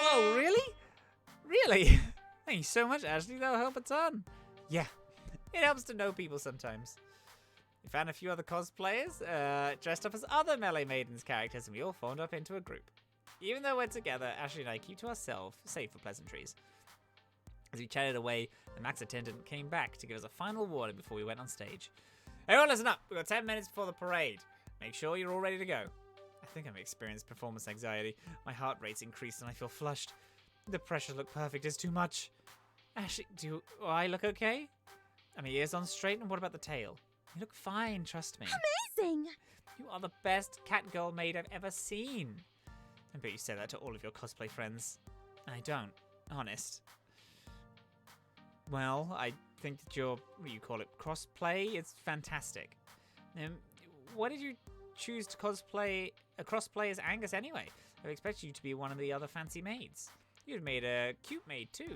Whoa, really? Really? Thank you so much, Ashley. That'll help a ton. Yeah, it helps to know people sometimes. We found a few other cosplayers dressed up as other Melee Maidens characters, and we all formed up into a group. Even though we're together, Ashley and I keep to ourselves, save for pleasantries. As we chatted away, the Max attendant came back to give us a final warning before we went on stage. Everyone listen up, we've got 10 minutes before the parade. Make sure you're all ready to go. I think I've experienced performance anxiety. My heart rate's increased and I feel flushed. The pressures look perfect, it's too much. Ashley, do I look okay? Are my ears on straight, and what about the tail? You look fine, trust me. Amazing! You are the best cat girl maid I've ever seen. I bet you say that to all of your cosplay friends. I don't, honest. Well, I think that your, what do you call it, crossplay? It's fantastic. Why did you choose to crossplay as Angus anyway? I expected you to be one of the other fancy maids. You'd made a cute maid too.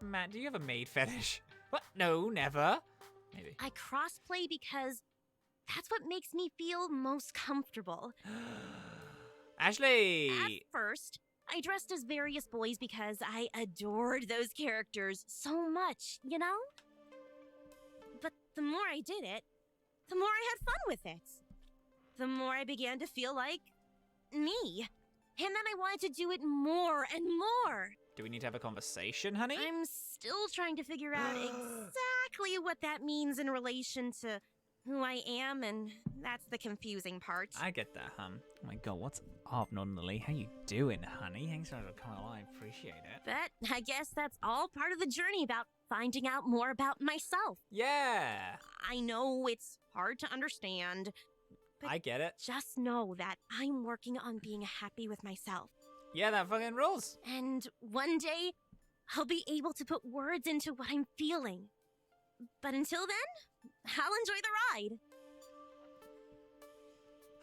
Matt, do you have a maid fetish? What? No, never. Maybe. I crossplay because that's what makes me feel most comfortable. Ashley! At first, I dressed as various boys because I adored those characters so much, you know? But the more I did it, the more I had fun with it. The more I began to feel like me. And then I wanted to do it more and more. Do we need to have a conversation, honey? I'm still trying to figure out exactly what that means in relation to who I am, and that's the confusing part. I get that, hon. Oh my god, what's up, Nonlily? How you doing, honey? Thanks for coming along, I appreciate it. But I guess that's all part of the journey about finding out more about myself. Yeah! I know it's hard to understand, but I get it. just know that I'm working on being happy with myself. Yeah, that fucking rules. And one day, I'll be able to put words into what I'm feeling. But until then, I'll enjoy the ride.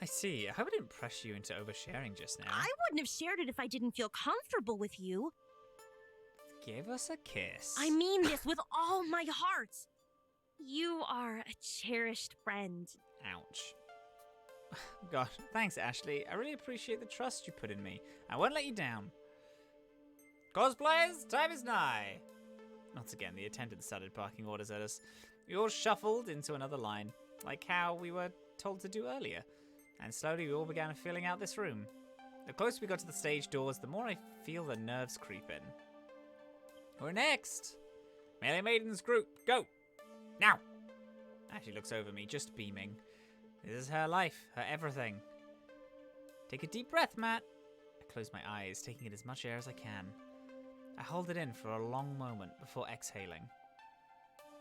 I see. I hope I didn't pressure you into oversharing just now. I wouldn't have shared it if I didn't feel comfortable with you. Give us a kiss. I mean this with all my heart. You are a cherished friend. Ouch. Gosh, thanks, Ashley. I really appreciate the trust you put in me. I won't let you down. Cosplayers, time is nigh. Once again, the attendant started barking orders at us. We all shuffled into another line, like how we were told to do earlier. And slowly we all began filling out this room. The closer we got to the stage doors, the more I feel the nerves creep in. We're next. Melee Maidens group, go! Now! Ashley looks over me, just beaming. This is her life, her everything. Take a deep breath, Matt. I close my eyes, taking in as much air as I can. I hold it in for a long moment before exhaling.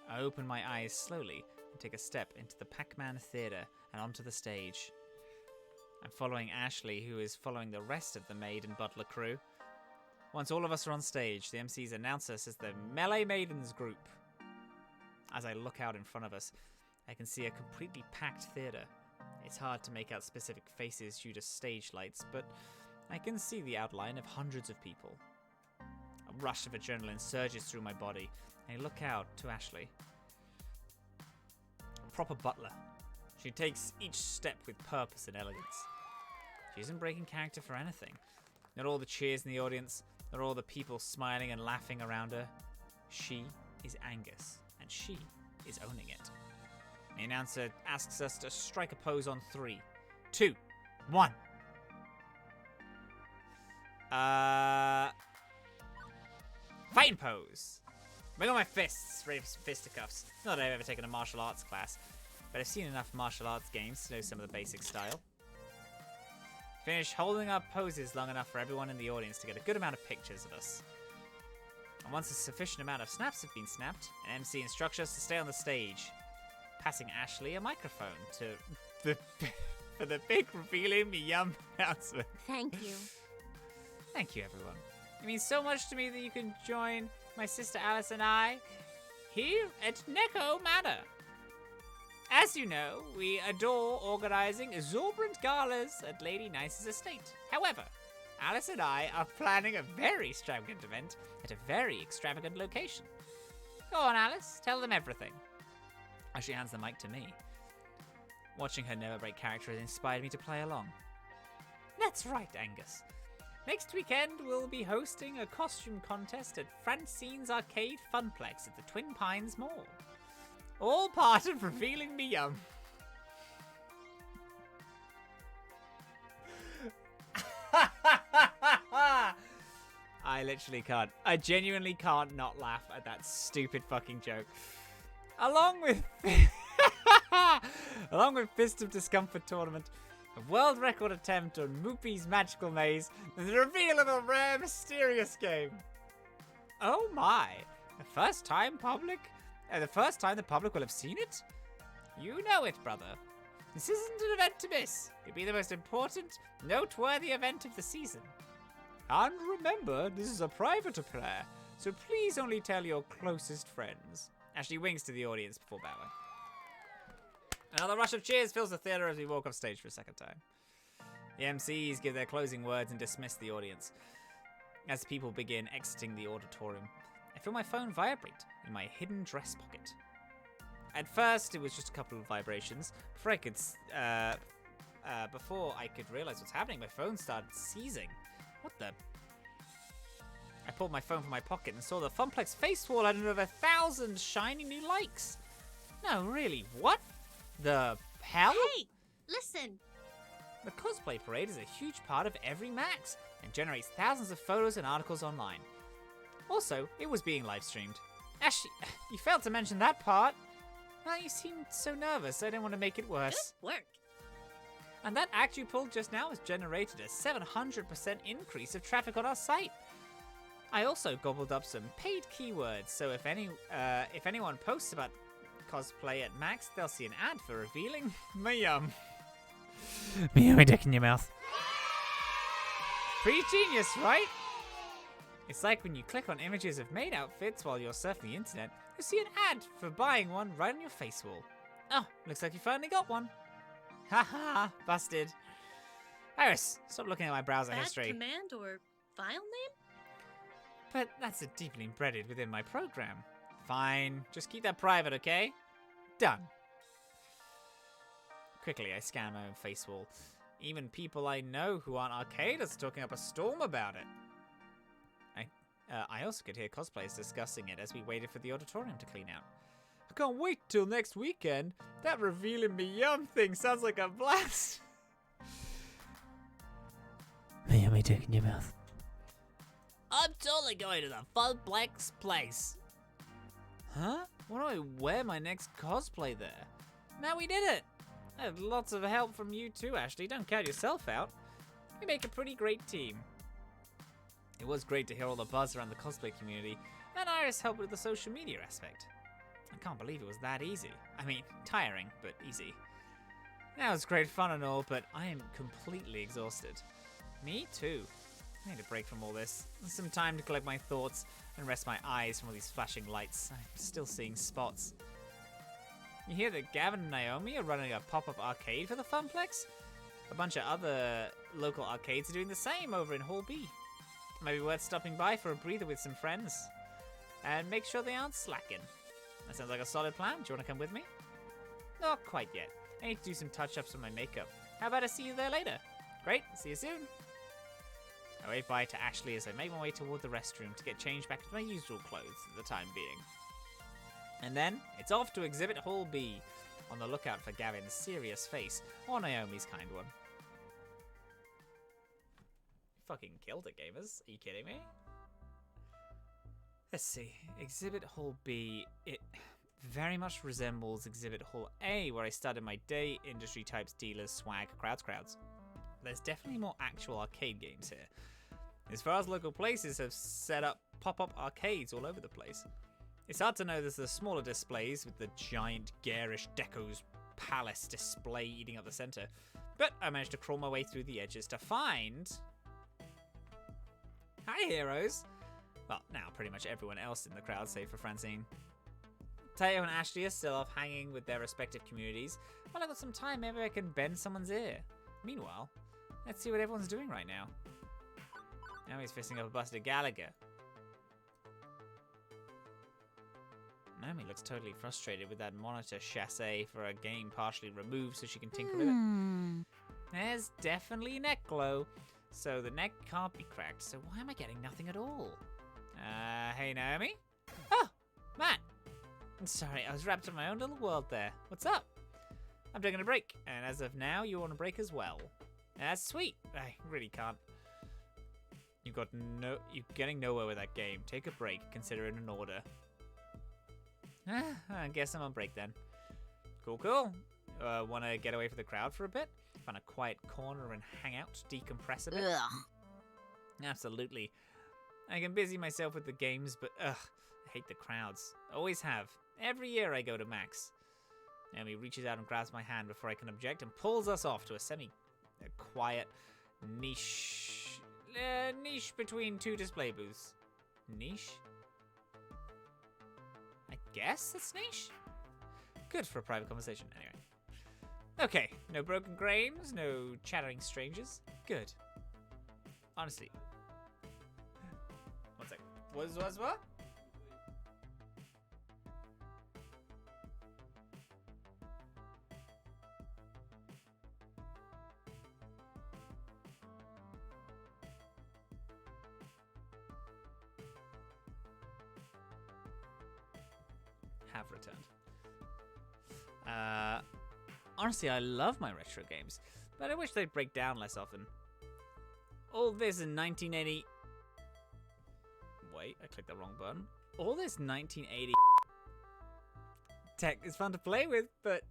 I open my eyes slowly and take a step into the Pac-Man Theatre and onto the stage. I'm following Ashley, who is following the rest of the maid and butler crew. Once all of us are on stage, the MCs announce us as the Melee Maidens group. As I look out in front of us, I can see a completely packed theatre. It's hard to make out specific faces due to stage lights, but I can see the outline of hundreds of people. A rush of adrenaline surges through my body, and I look out to Ashley. A proper butler. She takes each step with purpose and elegance. She isn't breaking character for anything. Not all the cheers in the audience, not all the people smiling and laughing around her. She is Angus, and she is owning it. The announcer asks us to strike a pose on 3, 2, 1. Fighting pose. Bring on my fists, ready for some fisticuffs. Not that I've ever taken a martial arts class, but I've seen enough martial arts games to know some of the basic style. Finish holding our poses long enough for everyone in the audience to get a good amount of pictures of us. And once a sufficient amount of snaps have been snapped, an MC instructs us to stay on the stage, passing Ashley a microphone for the big revealing Meyum announcement. Thank you. Thank you, everyone. It means so much to me that you can join my sister Alice and I here at Neko Manor. As you know, we adore organizing exorbitant galas at Lady Nice's estate. However, Alice and I are planning a very extravagant event at a very extravagant location. Go on, Alice, tell them everything. As she hands the mic to me. Watching her never break character has inspired me to play along. That's right, Angus. Next weekend, we'll be hosting a costume contest at Francine's Arcade Funplex at the Twin Pines Mall. All part of revealing Meyum. I literally can't. I genuinely can't not laugh at that stupid fucking joke. Along with Fist of Discomfort Tournament, a world record attempt on Moopy's Magical Maze, and the reveal of a rare, mysterious game. Oh my! The first time the public will have seen it? You know it, brother. This isn't an event to miss. It'll be the most important, noteworthy event of the season. And remember, this is a private affair, so please only tell your closest friends. Ashley winks to the audience before bowing. Another rush of cheers fills the theater as we walk off stage for a second time. The MCs give their closing words and dismiss the audience. As people begin exiting the auditorium, I feel my phone vibrate in my hidden dress pocket. At first, it was just a couple of vibrations. Before I could realize what's happening, my phone started seizing. What the? I pulled my phone from my pocket and saw the Funplex face wall had over 1,000 shiny new likes. No, really, what the hell? Hey, listen. The cosplay parade is a huge part of every Max and generates thousands of photos and articles online. Also, it was being live streamed. Ashley, you failed to mention that part. Well, you seemed so nervous, I didn't want to make it worse. Good work. And that act you pulled just now has generated a 700% increase of traffic on our site. I also gobbled up some paid keywords, so if anyone posts about cosplay at Max, they'll see an ad for revealing Meyum. Meyum, dick in your mouth. Pretty genius, right? It's like when you click on images of maid outfits while you're surfing the internet, you see an ad for buying one right on your face wall. Oh, looks like you finally got one. Haha, busted. Iris, stop looking at my browser history. Command or file name? But that's deeply embedded within my program. Fine, just keep that private, okay? Done. Quickly, I scan my own face wall. Even people I know who aren't arcaders are talking up a storm about it. I also could hear cosplayers discussing it as we waited for the auditorium to clean out. I can't wait till next weekend. That revealing Meyum thing sounds like a blast. Meyum, dick in your mouth. I'm totally going to the Funplex place. Huh? Why do I wear my next cosplay there? Now we did it. I had lots of help from you too, Ashley. Don't count yourself out. We make a pretty great team. It was great to hear all the buzz around the cosplay community, and Iris helped with the social media aspect. I can't believe it was that easy. I mean, tiring, but easy. That was great fun and all, but I am completely exhausted. Me too. I need a break from all this. Some time to collect my thoughts and rest my eyes from all these flashing lights. I'm still seeing spots. You hear that Gavin and Naomi are running a pop-up arcade for the Funplex? A bunch of other local arcades are doing the same over in Hall B. Maybe worth stopping by for a breather with some friends. And make sure they aren't slacking. That sounds like a solid plan. Do you want to come with me? Not quite yet. I need to do some touch-ups on my makeup. How about I see you there later? Great, see you soon. I wave bye to Ashley as I make my way toward the restroom to get changed back into my usual clothes for the time being. And then, it's off to Exhibit Hall B, on the lookout for Gavin's serious face, or Naomi's kind one. You fucking killed it, gamers. Are you kidding me? Let's see. Exhibit Hall B, it very much resembles Exhibit Hall A, where I started my day, industry types, dealers, swag, crowds. There's definitely more actual arcade games here. As far as local places have set up pop-up arcades all over the place. It's hard to know there's the smaller displays with the giant garish Deco's palace display eating up the center, but I managed to crawl my way through the edges to find... Hi, heroes! Well, now pretty much everyone else in the crowd, save for Francine. Teo and Ashley are still off hanging with their respective communities. While I've got some time, maybe I can bend someone's ear. Meanwhile, let's see what everyone's doing right now. Now he's fisting up a busted Gallagher. Naomi looks totally frustrated with that monitor chassis for a game partially removed so she can tinker with it. There's definitely neck glow, so the neck can't be cracked, so why am I getting nothing at all? Hey Naomi? Oh, Matt! I'm sorry, I was wrapped in my own little world there. What's up? I'm taking a break, and as of now, you're on a break as well. That's sweet. I really can't. You're getting nowhere with that game. Take a break, consider it an order. I guess I'm on break then. Cool. Wanna get away from the crowd for a bit? Find a quiet corner and hang out, decompress a bit? Ugh. Absolutely. I can busy myself with the games, but I hate the crowds. Always have. Every year I go to Max. Naomi reaches out and grabs my hand before I can object and pulls us off to a semi-quiet niche between two display booths. Niche? I guess that's niche? Good for a private conversation, anyway. Okay, no broken grains, no chattering strangers. Good. Honestly. One sec. What? Have returned. Honestly, I love my retro games, but I wish they'd break down less often. All this in 1980... Wait, I clicked the wrong button. All this 1980 tech is fun to play with, but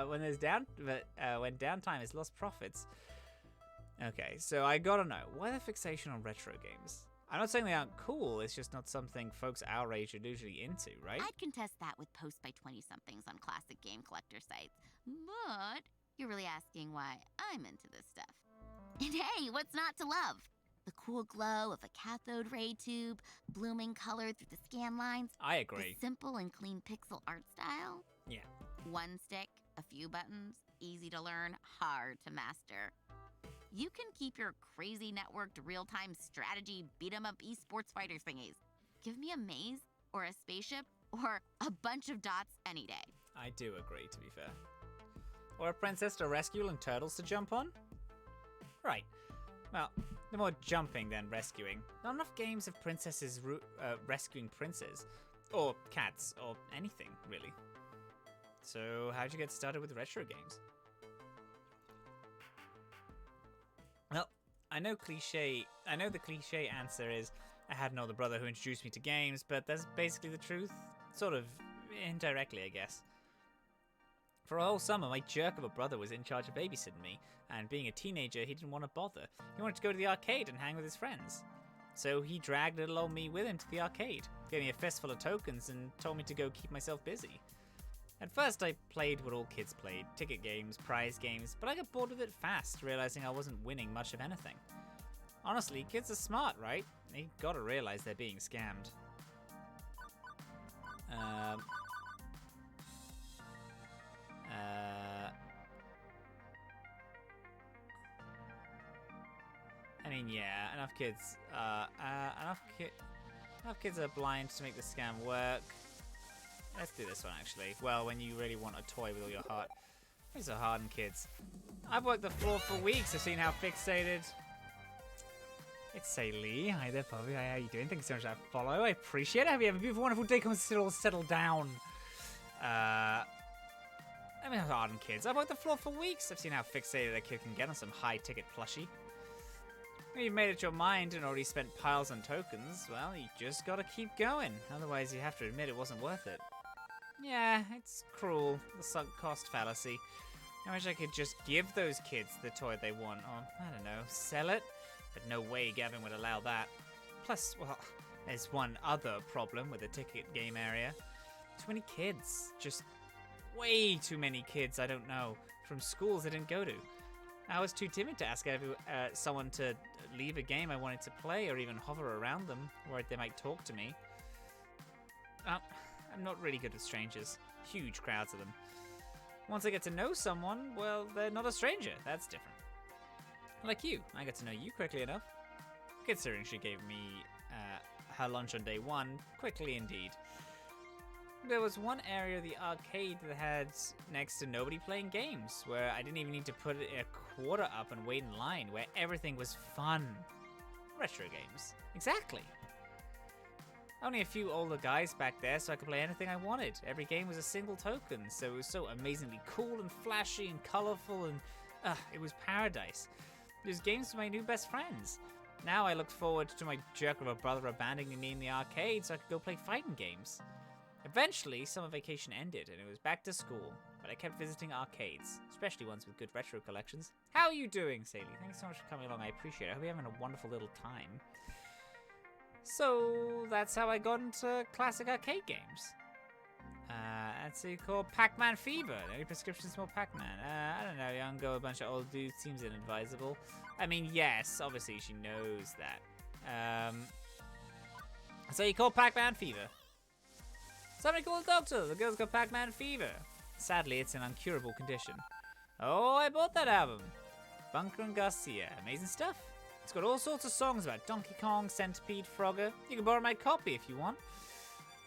when downtime is lost profits. Okay, so I gotta know, why the fixation on retro games? I'm not saying they aren't cool, it's just not something folks our age are usually into, right? I'd contest that with posts by 20-somethings on classic game collector sites. But you're really asking why I'm into this stuff. And hey, what's not to love? The cool glow of a cathode ray tube, blooming color through the scan lines. I agree. The simple and clean pixel art style. Yeah. One stick, a few buttons, easy to learn, hard to master. You can keep your crazy networked real-time strategy beat-em-up esports fighter thingies. Give me a maze, or a spaceship, or a bunch of dots any day. I do agree, to be fair. Or a princess to rescue and turtles to jump on? Right. Well, the more jumping than rescuing. Not enough games of princesses rescuing princes. Or cats, or anything, really. So, how'd you get started with retro games? Well, I know the cliche answer is, I had an older brother who introduced me to games, but that's basically the truth. Sort of, indirectly, I guess. For a whole summer, my jerk of a brother was in charge of babysitting me, and being a teenager, he didn't want to bother. He wanted to go to the arcade and hang with his friends. So he dragged little old me with him to the arcade, gave me a fistful of tokens, and told me to go keep myself busy. At first, I played what all kids played, ticket games, prize games, but I got bored with it fast, realizing I wasn't winning much of anything. Honestly, kids are smart, right? They gotta realize they're being scammed. I mean, yeah, enough kids are blind to make the scam work. Let's do this one, actually. Well, when you really want a toy with all your heart. These are hardened kids. I've worked the floor for weeks. I've seen how fixated. It's Say Lee. Hi there, Bobby. Hi, how you doing? Thank you so much for that follow. I appreciate it. Hope you have a beautiful, wonderful day. Come sit all settle down. I mean, hardened kids. I've worked the floor for weeks. I've seen how fixated a kid can get on some high-ticket plushie. When you've made it your mind and already spent piles on tokens, well, you just gotta keep going. Otherwise, you have to admit it wasn't worth it. Yeah, it's cruel. The sunk cost fallacy. I wish I could just give those kids the toy they want, or, I don't know, sell it? But no way Gavin would allow that. Plus, well, there's one other problem with the ticket game area. Too many kids. Just way too many kids I don't know, from schools I didn't go to. I was too timid to ask someone to leave a game I wanted to play or even hover around them, worried they might talk to me. I'm not really good with strangers. Huge crowds of them. Once I get to know someone, well, they're not a stranger. That's different. Like you, I got to know you quickly enough. Considering she gave me her lunch on day one, quickly indeed. There was one area of the arcade that had next to nobody playing games, where I didn't even need to put a quarter up and wait in line, where everything was fun. Retro games. Exactly. Only a few older guys back there, so I could play anything I wanted. Every game was a single token, so it was so amazingly cool and flashy and colorful, and it was paradise. Those games were my new best friends. Now I looked forward to my jerk of a brother abandoning me in the arcade so I could go play fighting games. Eventually, summer vacation ended and it was back to school, but I kept visiting arcades, especially ones with good retro collections. How are you doing, Saley? Thanks so much for coming along, I appreciate it. I hope you're having a wonderful little time. So, that's how I got into classic arcade games. That's what you call Pac-Man Fever. Any prescriptions for Pac-Man? I don't know, young girl, a bunch of old dudes seems inadvisable. I mean, yes, obviously she knows that. So you call Pac-Man Fever. Somebody call a doctor. The girl's got Pac-Man Fever. Sadly, it's an uncurable condition. Oh, I bought that album. Bunker and Garcia. Amazing stuff. It's got all sorts of songs about Donkey Kong, Centipede, Frogger. You can borrow my copy if you want.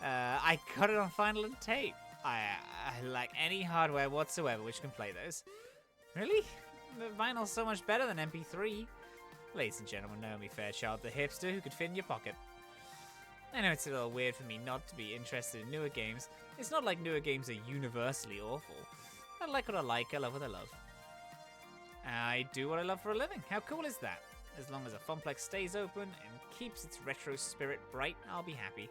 I got it on vinyl and tape. I like any hardware whatsoever which can play those. Really? The vinyl's so much better than MP3. Ladies and gentlemen, Naomi Fairchild, the hipster who could fit in your pocket. I know it's a little weird for me not to be interested in newer games. It's not like newer games are universally awful. I like what I like, I love what I love. I do what I love for a living. How cool is that? As long as a Funplex stays open and keeps its retro spirit bright, I'll be happy.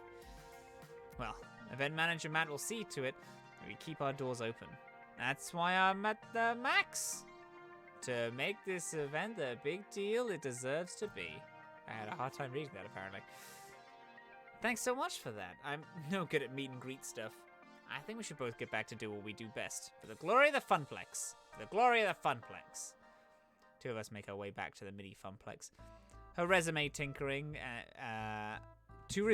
Well, event manager Matt will see to it that we keep our doors open. That's why I'm at the max. To make this event the big deal it deserves to be. I had a hard time reading that, apparently. Thanks so much for that. I'm no good at meet and greet stuff. I think we should both get back to do what we do best. For the glory of the Funplex. For the glory of the Funplex. Two of us make our way back to the mini Funplex. Her resume tinkering, to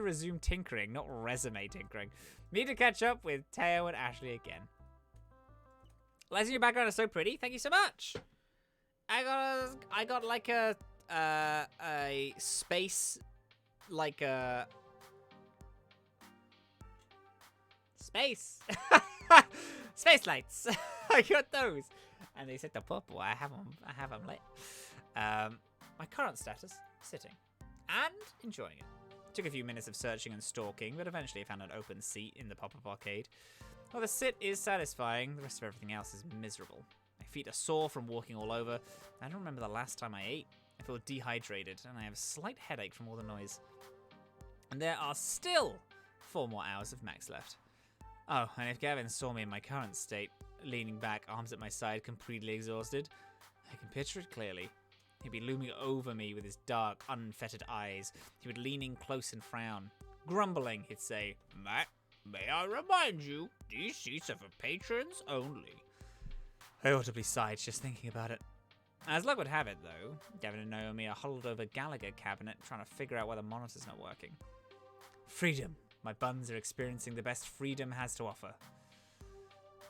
resume tinkering, not resume tinkering. Me to catch up with Teo and Ashley again. Lights in your background are so pretty. Thank you so much. I got like a space, like a space, space lights. I got those, and they said the purple. I have them lit. My current status: sitting and enjoying it. Took a few minutes of searching and stalking, but eventually I found an open seat in the pop-up arcade. While the sit is satisfying, the rest of everything else is miserable. My feet are sore from walking all over. I don't remember the last time I ate. I feel dehydrated, and I have a slight headache from all the noise. And there are still 4 more hours of max left. Oh, and if Gavin saw me in my current state, leaning back, arms at my side, completely exhausted, I can picture it clearly. He'd be looming over me with his dark, unfettered eyes. He would lean in close and frown. Grumbling, he'd say, "Matt, may I remind you, these seats are for patrons only." I audibly sighed just thinking about it. As luck would have it, though, Gavin and Naomi are huddled over Gallagher cabinet trying to figure out why the monitor's not working. Freedom. My buns are experiencing the best freedom has to offer.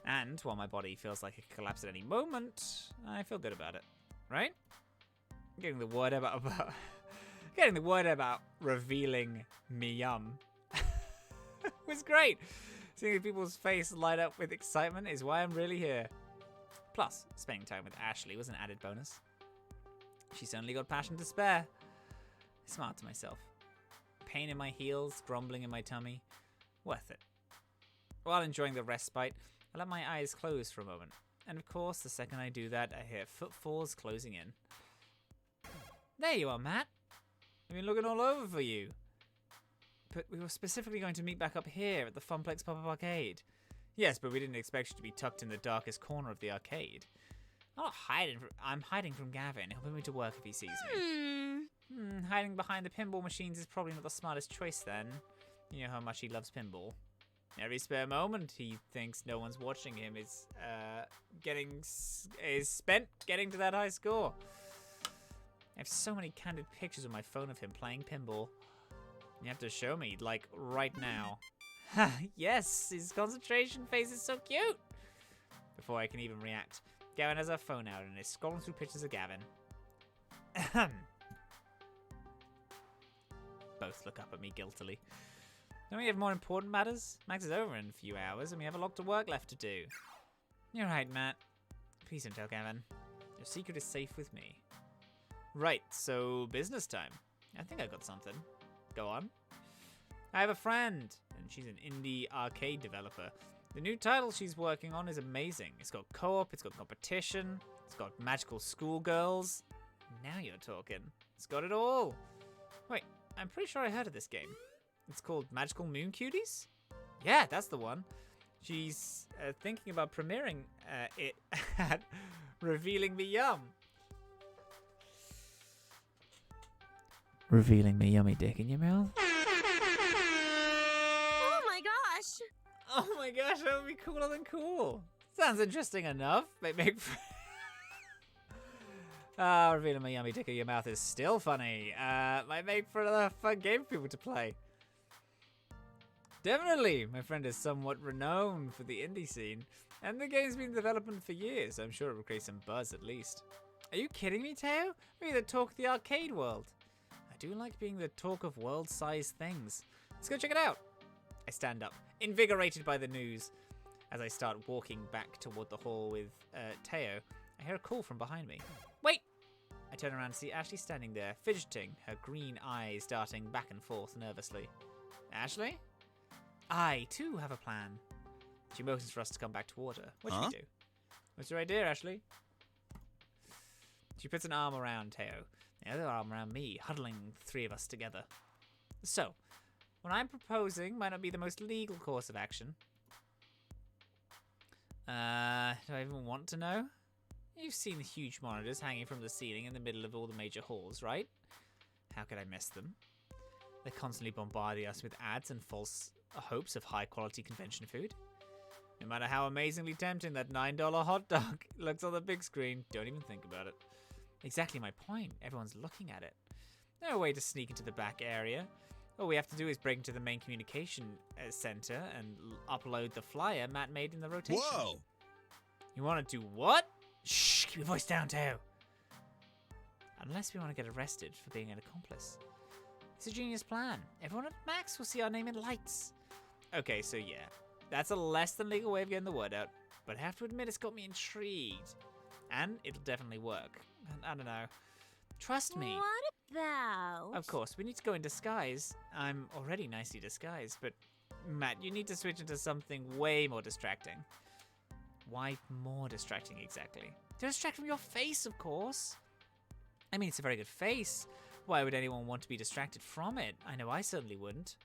And while my body feels like it could collapse at any moment, I feel good about it. Right? Getting the word about revealing Meyum was great. Seeing people's face light up with excitement is why I'm really here. Plus, spending time with Ashley was an added bonus. She certainly got passion to spare. I smiled to myself. Pain in my heels, grumbling in my tummy. Worth it. While enjoying the respite, I let my eyes close for a moment. And of course, the second I do that, I hear footfalls closing in. There you are, Matt. I've been looking all over for you. But we were specifically going to meet back up here at the Funplex Pop-Up Arcade. Yes, but we didn't expect you to be tucked in the darkest corner of the arcade. I'm hiding from Gavin, helping me to work if he sees me. Hiding behind the pinball machines is probably not the smartest choice then. You know how much he loves pinball. Every spare moment he thinks no one's watching him is spent getting to that high score. I have so many candid pictures on my phone of him playing pinball. You have to show me, like, right now. Yes, his concentration face is so cute. Before I can even react, Gavin has her phone out and is scrolling through pictures of Gavin. Both look up at me guiltily. Don't we have more important matters? Max is over in a few hours and we have a lot of work left to do. You're right, Matt. Please don't tell Gavin. Your secret is safe with me. Right, so business time. I think I got something. Go on. I have a friend, and she's an indie arcade developer. The new title she's working on is amazing. It's got co-op, it's got competition, it's got magical schoolgirls. Now you're talking. It's got it all. Wait, I'm pretty sure I heard of this game. It's called Magical Moon Cuties? Yeah, that's the one. She's thinking about premiering it at Revealing Meyum. Revealing me yummy dick in your mouth? Oh my gosh! Oh my gosh, that would be cooler than cool. Sounds interesting enough. Make revealing my yummy dick in your mouth is still funny. Might make for another fun game for people to play. Definitely, my friend is somewhat renowned for the indie scene, and the game's been in development for years, so I'm sure it will create some buzz at least. Are you kidding me, Teo? We're the talk of the arcade world. I do like being the talk of world-sized things. Let's go check it out. I stand up, invigorated by the news. As I start walking back toward the hall with Teo, I hear a call from behind me. Wait! I turn around to see Ashley standing there, fidgeting, her green eyes darting back and forth nervously. Ashley? I, too, have a plan. She motions for us to come back toward her. What should we do? What's your idea, Ashley? She puts an arm around Teo, the other arm around me, huddling the three of us together. So, what I'm proposing might not be the most legal course of action. Do I even want to know? You've seen the huge monitors hanging from the ceiling in the middle of all the major halls, right? How could I miss them? They're constantly bombarding us with ads and false hopes of high-quality convention food. No matter how amazingly tempting that $9 hot dog looks on the big screen, don't even think about it. Exactly my point. Everyone's looking at it. No way to sneak into the back area. All we have to do is break into the main communication center and upload the flyer Matt made in the rotation. Whoa! You want to do what? Shh, keep your voice down, Teo. Unless we want to get arrested for being an accomplice. It's a genius plan. Everyone at Max will see our name in lights. Okay, so yeah, that's a less than legal way of getting the word out, but I have to admit it's got me intrigued. And it'll definitely work. I don't know. Trust me. What about? Of course, we need to go in disguise. I'm already nicely disguised, but Matt, you need to switch into something way more distracting. Why more distracting exactly? To distract from your face, of course. I mean, it's a very good face. Why would anyone want to be distracted from it? I know I certainly wouldn't.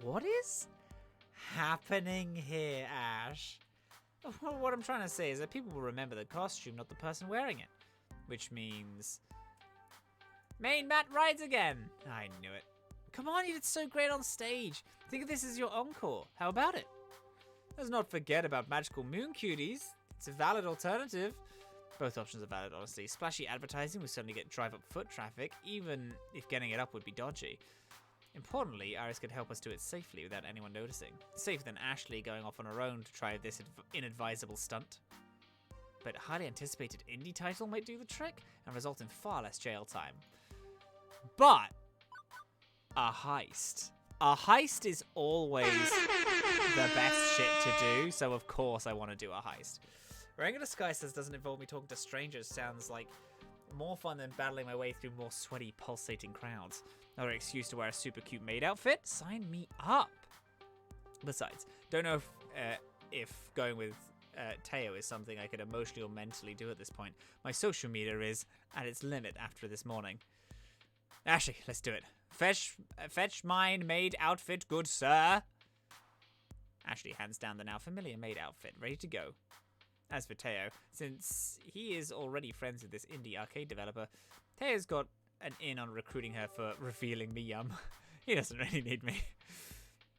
What is happening here, Ash? What I'm trying to say is that people will remember the costume, not the person wearing it. Which means... Main Matt rides again! I knew it. Come on, you did so great on stage. Think of this as your encore. How about it? Let's not forget about Magical Moon Cuties. It's a valid alternative. Both options are valid, honestly. Splashy advertising will certainly get drive-up foot traffic, even if getting it up would be dodgy. Importantly, Iris could help us do it safely without anyone noticing. Safer than Ashley going off on her own to try this inadvisable stunt. But a highly anticipated indie title might do the trick and result in far less jail time. But a heist. A heist is always the best shit to do, so of course I want to do a heist. Wearing a disguise that doesn't involve me talking to strangers sounds like more fun than battling my way through more sweaty, pulsating crowds. Another excuse to wear a super cute maid outfit? Sign me up! Besides, don't know if going with Teo is something I could emotionally or mentally do at this point. My social meter is at its limit after this morning. Ashley, let's do it. Fetch mine maid outfit, good sir. Ashley hands down the now familiar maid outfit, ready to go. As for Teo, since he is already friends with this indie arcade developer, Teo's got an in on recruiting her for revealing Meyum. He doesn't really need me.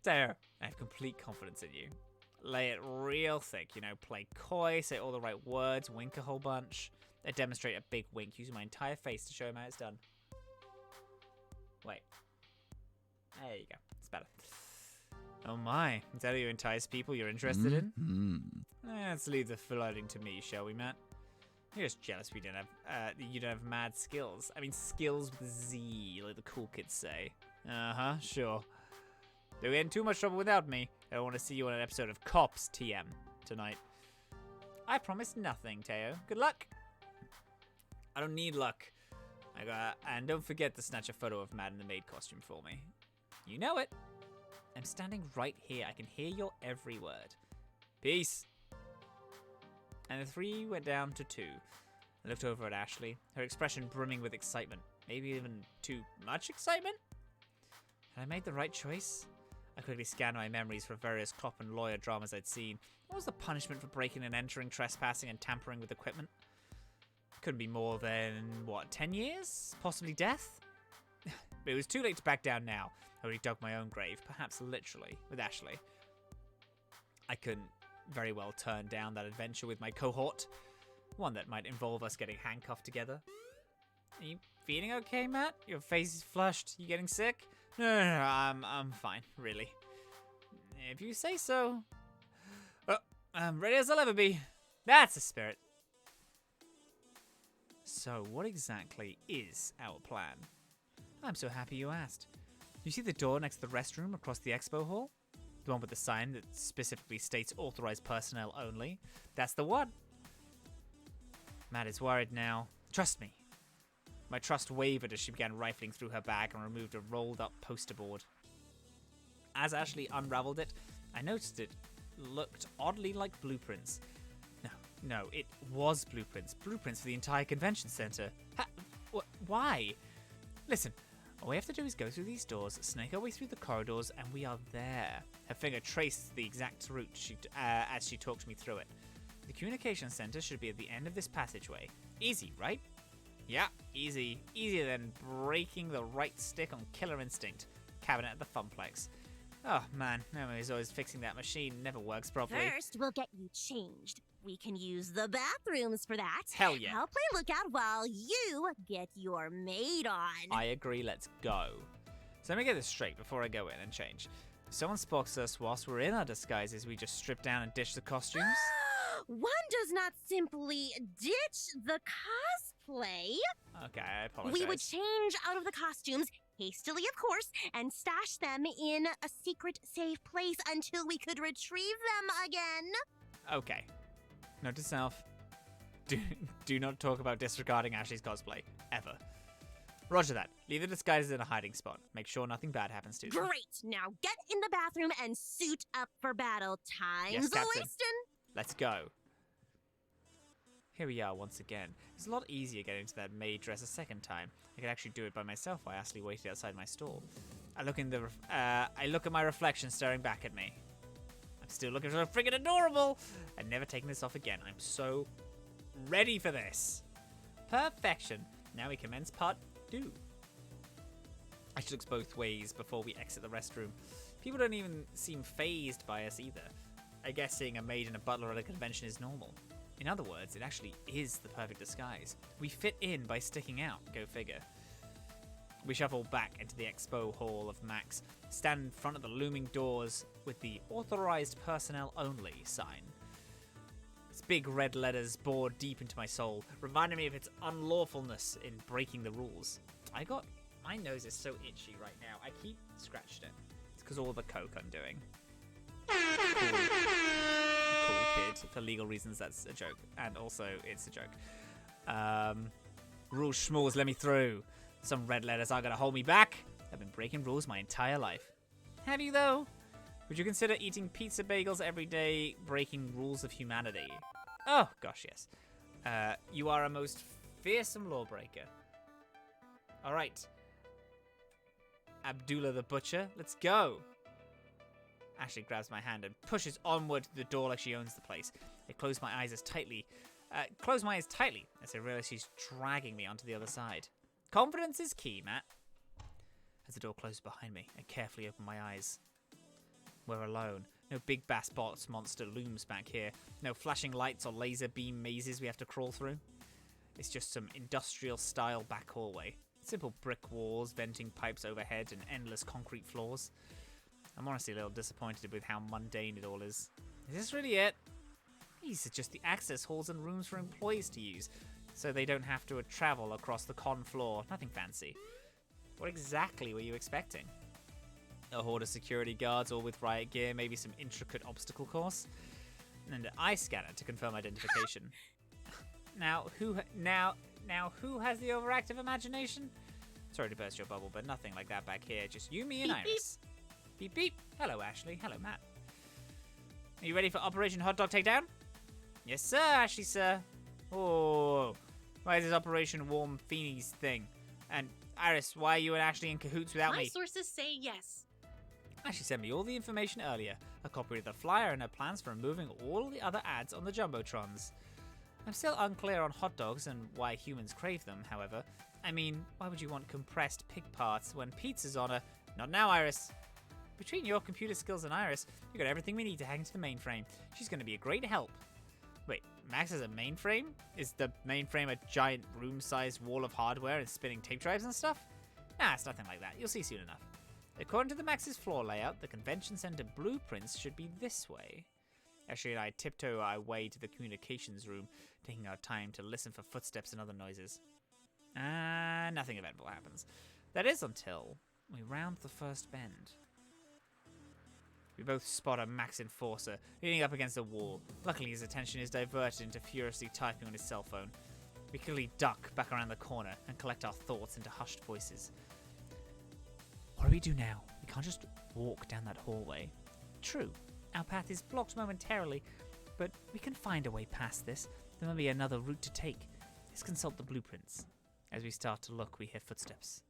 Teo, I have complete confidence in you. Lay it real thick, play coy, say all the right words, wink a whole bunch. I demonstrate a big wink using my entire face to show him how it's done. Wait. There you go. It's better. Oh my. Is that how you entice people you're interested in? Let's leave the flirting to me, shall we, Matt? You're just jealous you don't have mad skills. I mean, skills with a Z, like the cool kids say. Uh-huh, sure. Don't get in too much trouble without me. I don't want to see you on an episode of Cops TM tonight. I promise nothing, Teo. Good luck. I don't need luck. And don't forget to snatch a photo of Matt in the maid costume for me. You know it. I'm standing right here. I can hear your every word. Peace. And the 3 went down to 2. I looked over at Ashley, her expression brimming with excitement. Maybe even too much excitement? Had I made the right choice? I quickly scanned my memories for various cop and lawyer dramas I'd seen. What was the punishment for breaking and entering, trespassing, and tampering with equipment? Couldn't be more than, 10 years? Possibly death? But it was too late to back down now. I already dug my own grave, perhaps literally, with Ashley. I couldn't very well turn down that adventure with my cohort. One that might involve us getting handcuffed together. Are you feeling okay, Matt? Your face is flushed. You getting sick? No, I'm fine, really. If you say so. I'm ready as I'll ever be. That's the spirit. So, what exactly is our plan? I'm so happy you asked. You see the door next to the restroom across the expo hall? The one with the sign that specifically states authorized personnel only? That's the one. Matt is worried now. Trust me. My trust wavered as she began rifling through her bag and removed a rolled-up poster board. As Ashley unraveled it, I noticed it looked oddly like blueprints. No, it was blueprints. Blueprints for the entire convention center. Why? Listen, all we have to do is go through these doors, snake our way through the corridors, and we are there. Her finger traced the exact route as she talked me through it. The communication center should be at the end of this passageway. Easy, right? Yeah, easy. Easier than breaking the right stick on Killer Instinct. Cabinet at the Funplex. Oh man, Memory's always fixing that machine. Never works properly. First, we'll get you changed. We can use the bathrooms for that. Hell yeah. I'll play lookout while you get your maid on. I agree, let's go. So let me get this straight before I go in and change. If someone spots us whilst we're in our disguises, we just strip down and ditch the costumes? One does not simply ditch the cosplay. Okay, I apologize. We would change out of the costumes, hastily of course, and stash them in a secret safe place until we could retrieve them again. Okay. Note to self. Do not talk about disregarding Ashley's cosplay. Ever. Roger that. Leave the disguises in a hiding spot. Make sure nothing bad happens to them. Great! Now get in the bathroom and suit up for battle. Time's Yes, Captain. a-wastin'. Let's go. Here we are once again. It's a lot easier getting into that maid dress a second time. I could actually do it by myself while Ashley waited outside my stall. I look at my reflection staring back at me. I'm still looking so friggin' adorable. I've never taken this off again. I'm so ready for this. Perfection. Now we commence part 2. I should look both ways before we exit the restroom. People don't even seem fazed by us either. I guess seeing a maid and a butler at a convention is normal. In other words, it actually is the perfect disguise. We fit in by sticking out, go figure. We shuffle back into the expo hall of Max, stand in front of the looming doors with the authorized personnel only sign. Its big red letters bored deep into my soul, reminding me of its unlawfulness in breaking the rules. My nose is so itchy right now, I keep scratching it. It's because all the coke I'm doing. cool kid. For legal reasons, that's a joke. And also, it's a joke. Rules schmools, let me through. Some red letters are going to hold me back. I've been breaking rules my entire life. Have you, though? Would you consider eating pizza bagels every day breaking rules of humanity? Oh, gosh, yes. You are a most fearsome lawbreaker. All right. Abdullah the Butcher, let's go. Ashley grabs my hand and pushes onward to the door like she owns the place. I close my eyes tightly as I realize she's dragging me onto the other side. Confidence is key, Matt. As the door closes behind me, I carefully open my eyes. We're alone. No big bass bots monster looms back here. No flashing lights or laser beam mazes we have to crawl through. It's just some industrial-style back hallway. Simple brick walls, venting pipes overhead, and endless concrete floors. I'm honestly a little disappointed with how mundane it all is. Is this really it? These are just the access halls and rooms for employees to use, so they don't have to travel across the con floor. Nothing fancy. What exactly were you expecting? A horde of security guards, all with riot gear, maybe some intricate obstacle course, and an eye scanner to confirm identification. Now who has the overactive imagination? Sorry to burst your bubble, but nothing like that back here. Just you, me, and Beep, Iris. Beep, beep. Hello, Ashley. Hello, Matt. Are you ready for Operation Hot Dog Takedown? Yes, sir, Ashley, sir. Oh, why is this Operation Warm Feenies thing? And Iris, why are you and Ashley in cahoots without My me? sources say yes. Ashley sent me all the information earlier. A copy of the flyer and her plans for removing all the other ads on the Jumbotrons. I'm still unclear on hot dogs and why humans crave them, however. I mean, why would you want compressed pig parts when pizza's on a... Not now, Iris. Between your computer skills and Iris, you got everything we need to hack into the mainframe. She's going to be a great help. Wait, Max has a mainframe? Is the mainframe a giant room-sized wall of hardware and spinning tape drives and stuff? Nah, it's nothing like that. You'll see soon enough. According to the Max's floor layout, the convention center blueprints should be this way. Ashley and I tiptoe our way to the communications room, taking our time to listen for footsteps and other noises. Nothing eventful happens. That is until we round the first bend. We both spot a Max enforcer leaning up against a wall. Luckily, his attention is diverted into furiously typing on his cell phone. We quickly duck back around the corner and collect our thoughts into hushed voices. What do we do now? We can't just walk down that hallway. True, our path is blocked momentarily, but we can find a way past this. There may be another route to take. Let's consult the blueprints. As we start to look, we hear footsteps.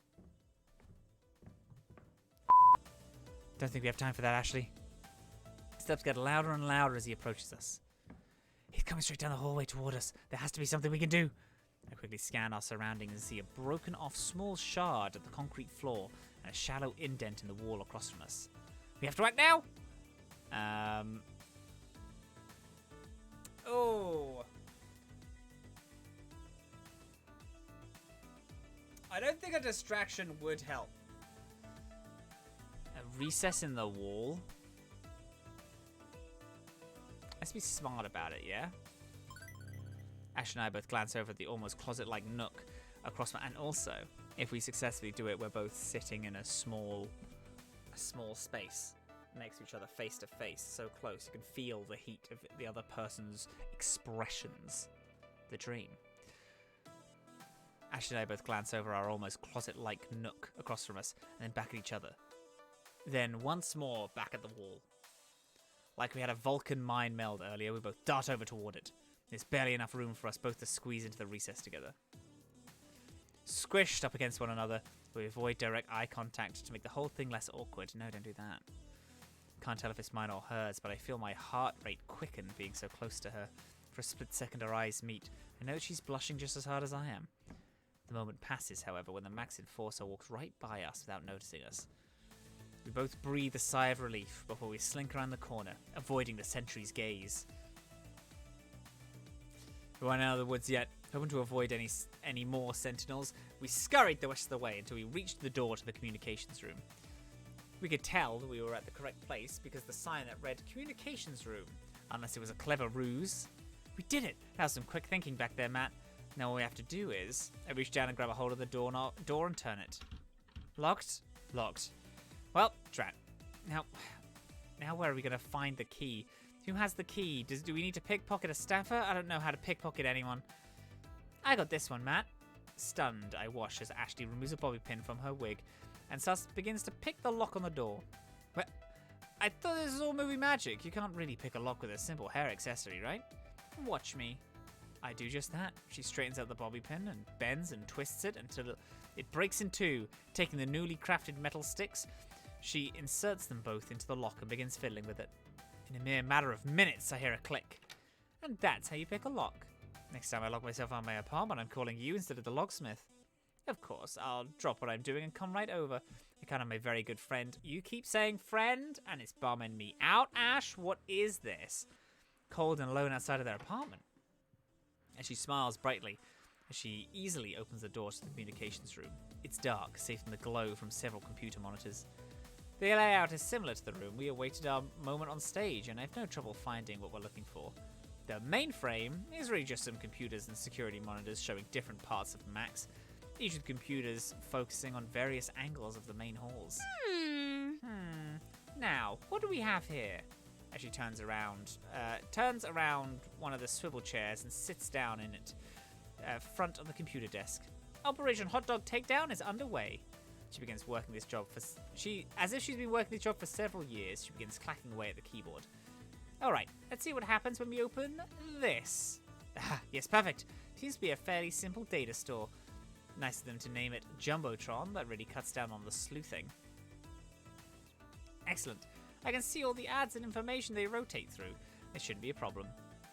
Don't think we have time for that, Ashley. Steps get louder and louder as he approaches us. He's coming straight down the hallway toward us. There has to be something we can do. I quickly scan our surroundings and see a broken off small shard of the concrete floor and a shallow indent in the wall across from us. We have to act now! Oh. I don't think a distraction would help. A recess in the wall? Let's be smart about it, yeah? Ash and I both glance over at the almost closet-like nook across and also, if we successfully do it, we're both sitting in a small space next to each other, face to face, so close you can feel the heat of the other person's expressions. The dream. Ash and I both glance over our almost closet-like nook across from us, and then back at each other. Then once more back at the wall. Like we had a Vulcan mind meld earlier, we both dart over toward it. There's barely enough room for us both to squeeze into the recess together. Squished up against one another, we avoid direct eye contact to make the whole thing less awkward. No, don't do that. Can't tell if it's mine or hers, but I feel my heart rate quicken being so close to her. For a split second our eyes meet. I know she's blushing just as hard as I am. The moment passes, however, when the Max Enforcer walks right by us without noticing us. We both breathe a sigh of relief before we slink around the corner, avoiding the sentry's gaze. We weren't out of the woods yet, hoping to avoid any more sentinels. We scurried the rest of the way until we reached the door to the communications room. We could tell that we were at the correct place because the sign that read communications room, unless it was a clever ruse. We did it! That was some quick thinking back there, Matt. Now all we have to do is, I reach down and grab a hold of the door and turn it. Locked? Locked. Well, drat. Now where are we going to find the key? Who has the key? Do we need to pickpocket a staffer? I don't know how to pickpocket anyone. I got this one, Matt. Stunned, I watch as Ashley removes a bobby pin from her wig and begins to pick the lock on the door. Well, I thought this was all movie magic. You can't really pick a lock with a simple hair accessory, right? Watch me. I do just that. She straightens out the bobby pin and bends and twists it until it breaks in two. Taking the newly crafted metal sticks, she inserts them both into the lock and begins fiddling with it. In a mere matter of minutes, I hear a click. And that's how you pick a lock. Next time I lock myself out of my apartment, I'm calling you instead of the locksmith. Of course, I'll drop what I'm doing and come right over. You're kind of my very good friend. You keep saying friend, and it's bumming me out. Ash, what is this? Cold and alone outside of their apartment. And she smiles brightly as she easily opens the door to the communications room. It's dark, save from the glow from several computer monitors. The layout is similar to the room. We awaited our moment on stage, and I have no trouble finding what we're looking for. The mainframe is really just some computers and security monitors showing different parts of Max, each with computers focusing on various angles of the main halls. Now, what do we have here? As she turns around one of the swivel chairs and sits down in it, front of the computer desk. Operation Hot Dog Takedown is underway. She begins working this job as if she's been working this job for several years. She begins clacking away at the keyboard. All right, let's see what happens when we open this. Yes, perfect. Seems to be a fairly simple data store. Nice of them to name it Jumbotron. That really cuts down on the sleuthing. Excellent. I can see all the ads and information they rotate through. It shouldn't be a problem.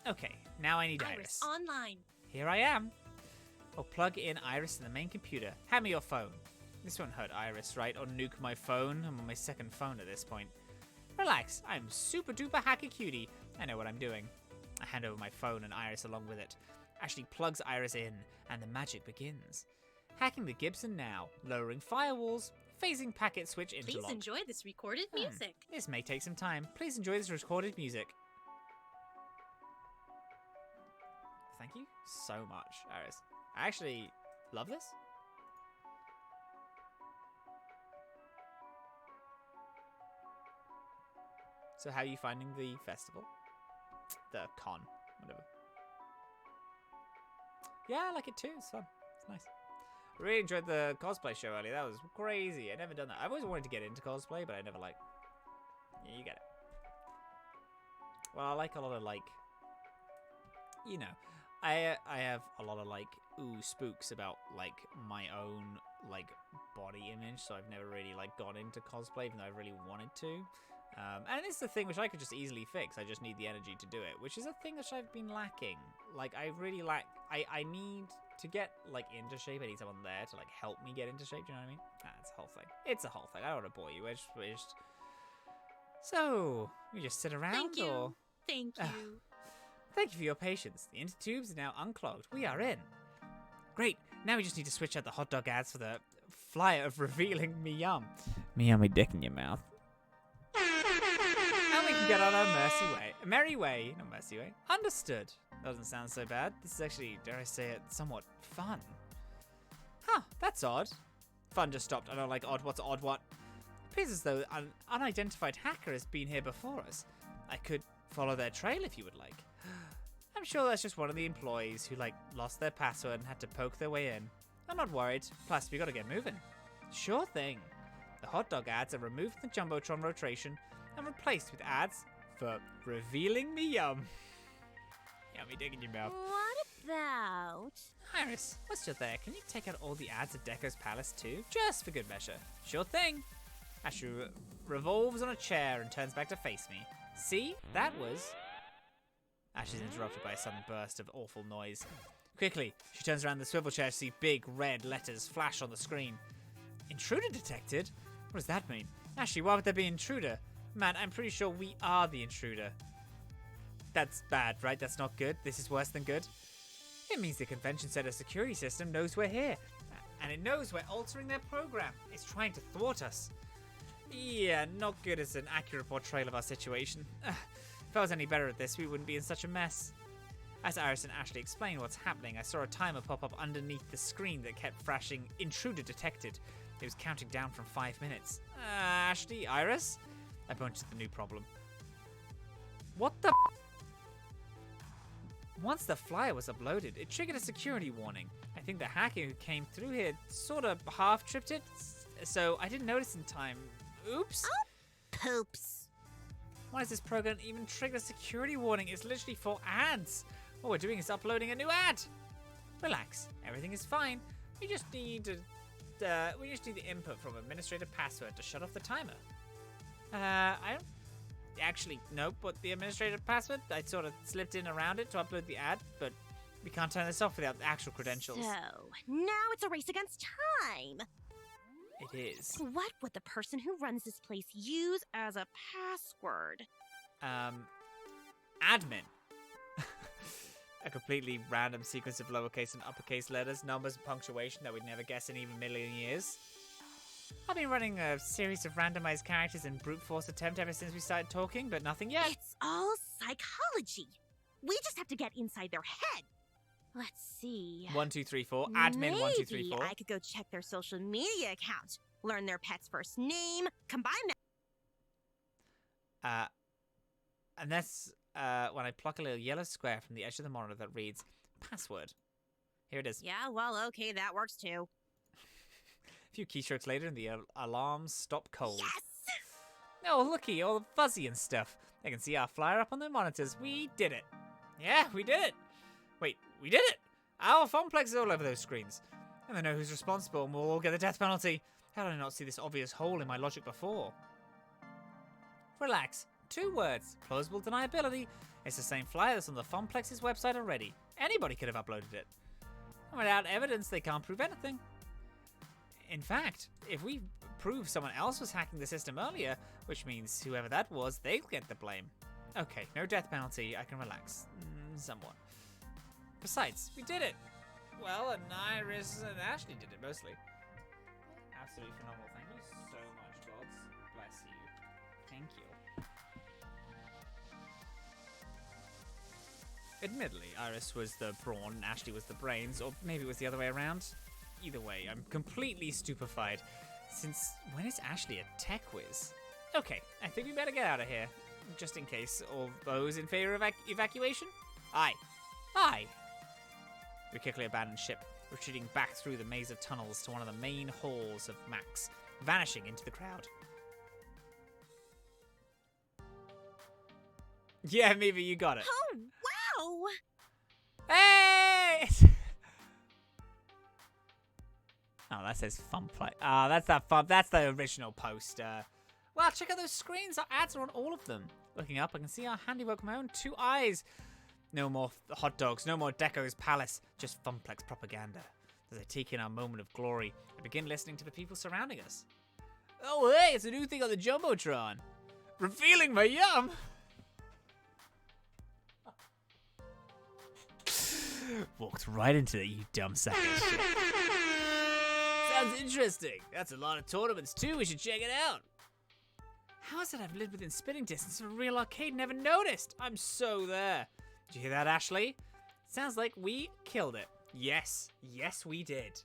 Okay, now I need Iris. Online. Here I am. I'll plug in Iris in the main computer. Hand me your phone. This won't hurt Iris, right? Or nuke my phone. I'm on my second phone at this point. Relax, I'm super duper hacky cutie. I know what I'm doing. I hand over my phone and Iris along with it. Ashley plugs Iris in, and the magic begins. Hacking the Gibson now, lowering firewalls, phasing packet switch interlock. Please enjoy this recorded music. This may take some time. Please enjoy this recorded music. Thank you so much, Iris. I actually love this. So how are you finding the festival? The con, whatever. Yeah, I like it too. It's fun. It's nice. I really enjoyed the cosplay show earlier. That was crazy. I never done that. I've always wanted to get into cosplay, but I never like. Yeah, you get it. Well, I like a lot of like. You know, I have a lot of like spooks about like my own like body image, so I've never really like gone into cosplay, even though I really wanted to. And it's the thing which I could just easily fix. I just need the energy to do it, which is a thing that I've been lacking. Like, I really lack... I need to get, like, into shape. I need someone there to, like, help me get into shape. Do you know what I mean? It's a whole thing. It's a whole thing. I don't want to bore you. We're just... So, you just sit around, Thank you. or... Thank you. Thank you for your patience. The intertubes are now unclogged. We are in. Great. Now we just need to switch out the hot dog ads for the flyer of revealing Meyum. Meyummy dick in your mouth. And we can get on our merry way. Not mercy way. Understood. Doesn't sound so bad. This is actually, dare I say it, somewhat fun. Huh, that's odd. Fun just stopped. I don't like odd. What's odd what? It appears as though an unidentified hacker has been here before us. I could follow their trail if you would like. I'm sure that's just one of the employees who, like, lost their password and had to poke their way in. I'm not worried. Plus, we gotta get moving. Sure thing. The hot dog ads are removed from the Jumbotron rotation and replaced with ads for revealing Meyum. Yummy dig in your mouth. What about... Iris, while you're there, can you take out all the ads at Deco's Palace too? Just for good measure. Sure thing. Ashley revolves on a chair and turns back to face me. See? That was... Ash is interrupted by a sudden burst of awful noise. Quickly, she turns around the swivel chair to see big red letters flash on the screen. Intruder detected? What does that mean? Ashley, why would there be intruder? Man, I'm pretty sure we are the intruder. That's bad, right? That's not good. This is worse than good. It means the convention center security system knows we're here. And it knows we're altering their program. It's trying to thwart us. Yeah, not good as an accurate portrayal of our situation. If I was any better at this, we wouldn't be in such a mess. As Iris and Ashley explained what's happening, I saw a timer pop up underneath the screen that kept flashing intruder detected. It was counting down from 5 minutes. Ashley, Iris? I pointed to the new problem. What the? Once the flyer was uploaded, it triggered a security warning. I think the hacker who came through here sort of half-tripped it, so I didn't notice in time. Oops. Poops. Why does this program even trigger a security warning? It's literally for ads. All we're doing is uploading a new ad. Relax, everything is fine. We just need the input from administrator password to shut off the timer. I don't actually know what the administrator password. I sort of slipped in around it to upload the ad, but we can't turn this off without the actual credentials. So, now it's a race against time. It is. What would the person who runs this place use as a password? Admin. A completely random sequence of lowercase and uppercase letters, numbers, and punctuation that we'd never guess in even a million years. I've been running a series of randomized characters in brute force attempt ever since we started talking, but nothing yet. It's all psychology. We just have to get inside their head. Let's see. 1, 2, 3, 4. Admin Maybe 1, 2, 3, 4. I could go check their social media account, learn their pet's first name, combine them. And that's when I pluck a little yellow square from the edge of the monitor that reads password. Here it is. Yeah, well, okay, that works too. A few keystrokes later, and the alarms stop cold. Yes! Oh, looky, all fuzzy and stuff. I can see our flyer up on the monitors. We did it. Yeah, we did it. Wait, we did it. Our Funplex is all over those screens. And they know who's responsible, and we'll all get the death penalty. How did I not see this obvious hole in my logic before? Relax. 2 words. Plausible deniability. It's the same flyer that's on the Funplex's website already. Anybody could have uploaded it. And without evidence, they can't prove anything. In fact, if we prove someone else was hacking the system earlier, which means whoever that was, they'll get the blame. Okay, no death penalty. I can relax. Somewhat. Besides, we did it. Well, and Iris and Ashley did it mostly. Absolutely phenomenal. Thank you so much, gods. Bless you. Thank you. Admittedly, Iris was the brawn and Ashley was the brains, or maybe it was the other way around. Either way, I'm completely stupefied. Since when is Ashley a tech whiz? Okay, I think we better get out of here. Just in case. All those in favor of evacuation? Aye. Aye. We quickly abandoned ship, retreating back through the maze of tunnels to one of the main halls of Max, vanishing into the crowd. Yeah, maybe you got it. Oh, wow! Hey! Oh, that says fun play. Ah, that's that fun. That's the original poster. Wow, check out those screens. Our ads are on all of them. Looking up, I can see our handiwork with my own 2 eyes. No more hot dogs, no more Deco's Palace, just Funplex propaganda. As I take in our moment of glory, I begin listening to the people surrounding us. Oh, hey, it's a new thing on the Jumbotron. Revealing Meyum. Walked right into it, you dumb sucker. Sounds interesting. That's a lot of tournaments too. We should check it out. How is it I've lived within spitting distance of a real arcade and never noticed? I'm so there. Did you hear that, Ashley? Sounds like we killed it. Yes. Yes, we did.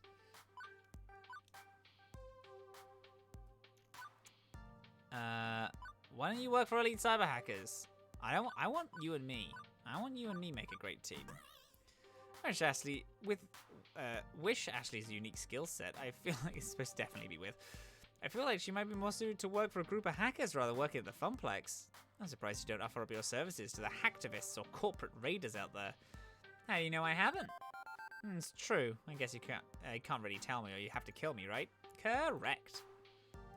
Why don't you work for Elite Cyber Hackers? I want you and me. I want you and me make a great team. Wish Ashley's unique skill set. I feel like it's supposed to definitely be with. I feel like she might be more suited to work for a group of hackers rather than working at the Funplex. I'm surprised you don't offer up your services to the hacktivists or corporate raiders out there. How do you know I haven't? It's true. I guess you can't really tell me or you have to kill me, right? Correct.